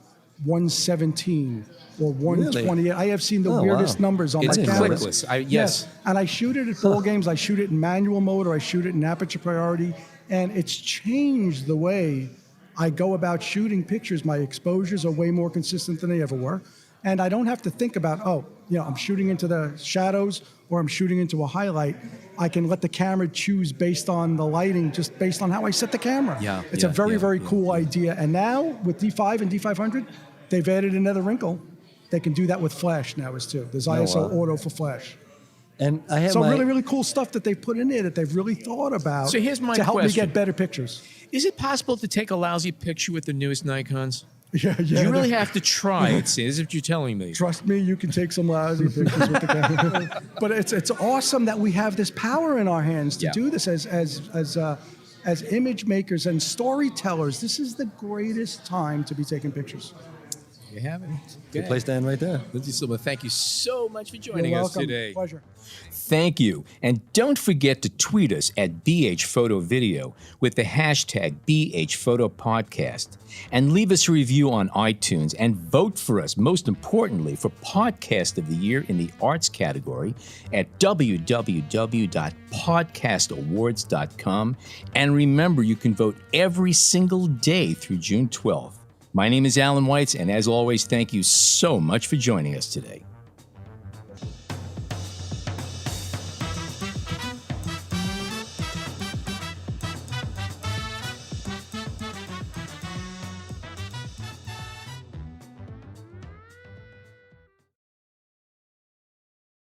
117 or 128. Really? I have seen the weirdest numbers on my cameras. It's clickless. Yes. And I shoot it at ball games. I shoot it in manual mode, or I shoot it in aperture priority. And it's changed the way I go about shooting pictures. My exposures are way more consistent than they ever were. And I don't have to think about, I'm shooting into the shadows or I'm shooting into a highlight. I can let the camera choose based on the lighting, just based on how I set the camera. It's a very cool idea. And now with D5 and D500, they've added another wrinkle. They can do that with flash now as too. There's ISO Auto for flash. And I have really cool stuff that they've put in there that they've really thought about to help me get better pictures. Is it possible to take a lousy picture with the newest Nikons? Yeah. You really have to try, it seems, if you're telling me. Trust me, you can take some lousy pictures with the camera. But it's awesome that we have this power in our hands to do this as image makers and storytellers. This is the greatest time to be taking pictures. You have it. Good place to end right there. Lindsay Silva, thank you so much for joining us today. Pleasure. Thank you. And don't forget to tweet us at BHPhotoVideo with the hashtag BHPhotoPodcast. And leave us a review on iTunes and vote for us, most importantly, for Podcast of the Year in the Arts category at www.podcastawards.com. And remember, you can vote every single day through June 12th. My name is Alan Weitz, and as always, thank you so much for joining us today.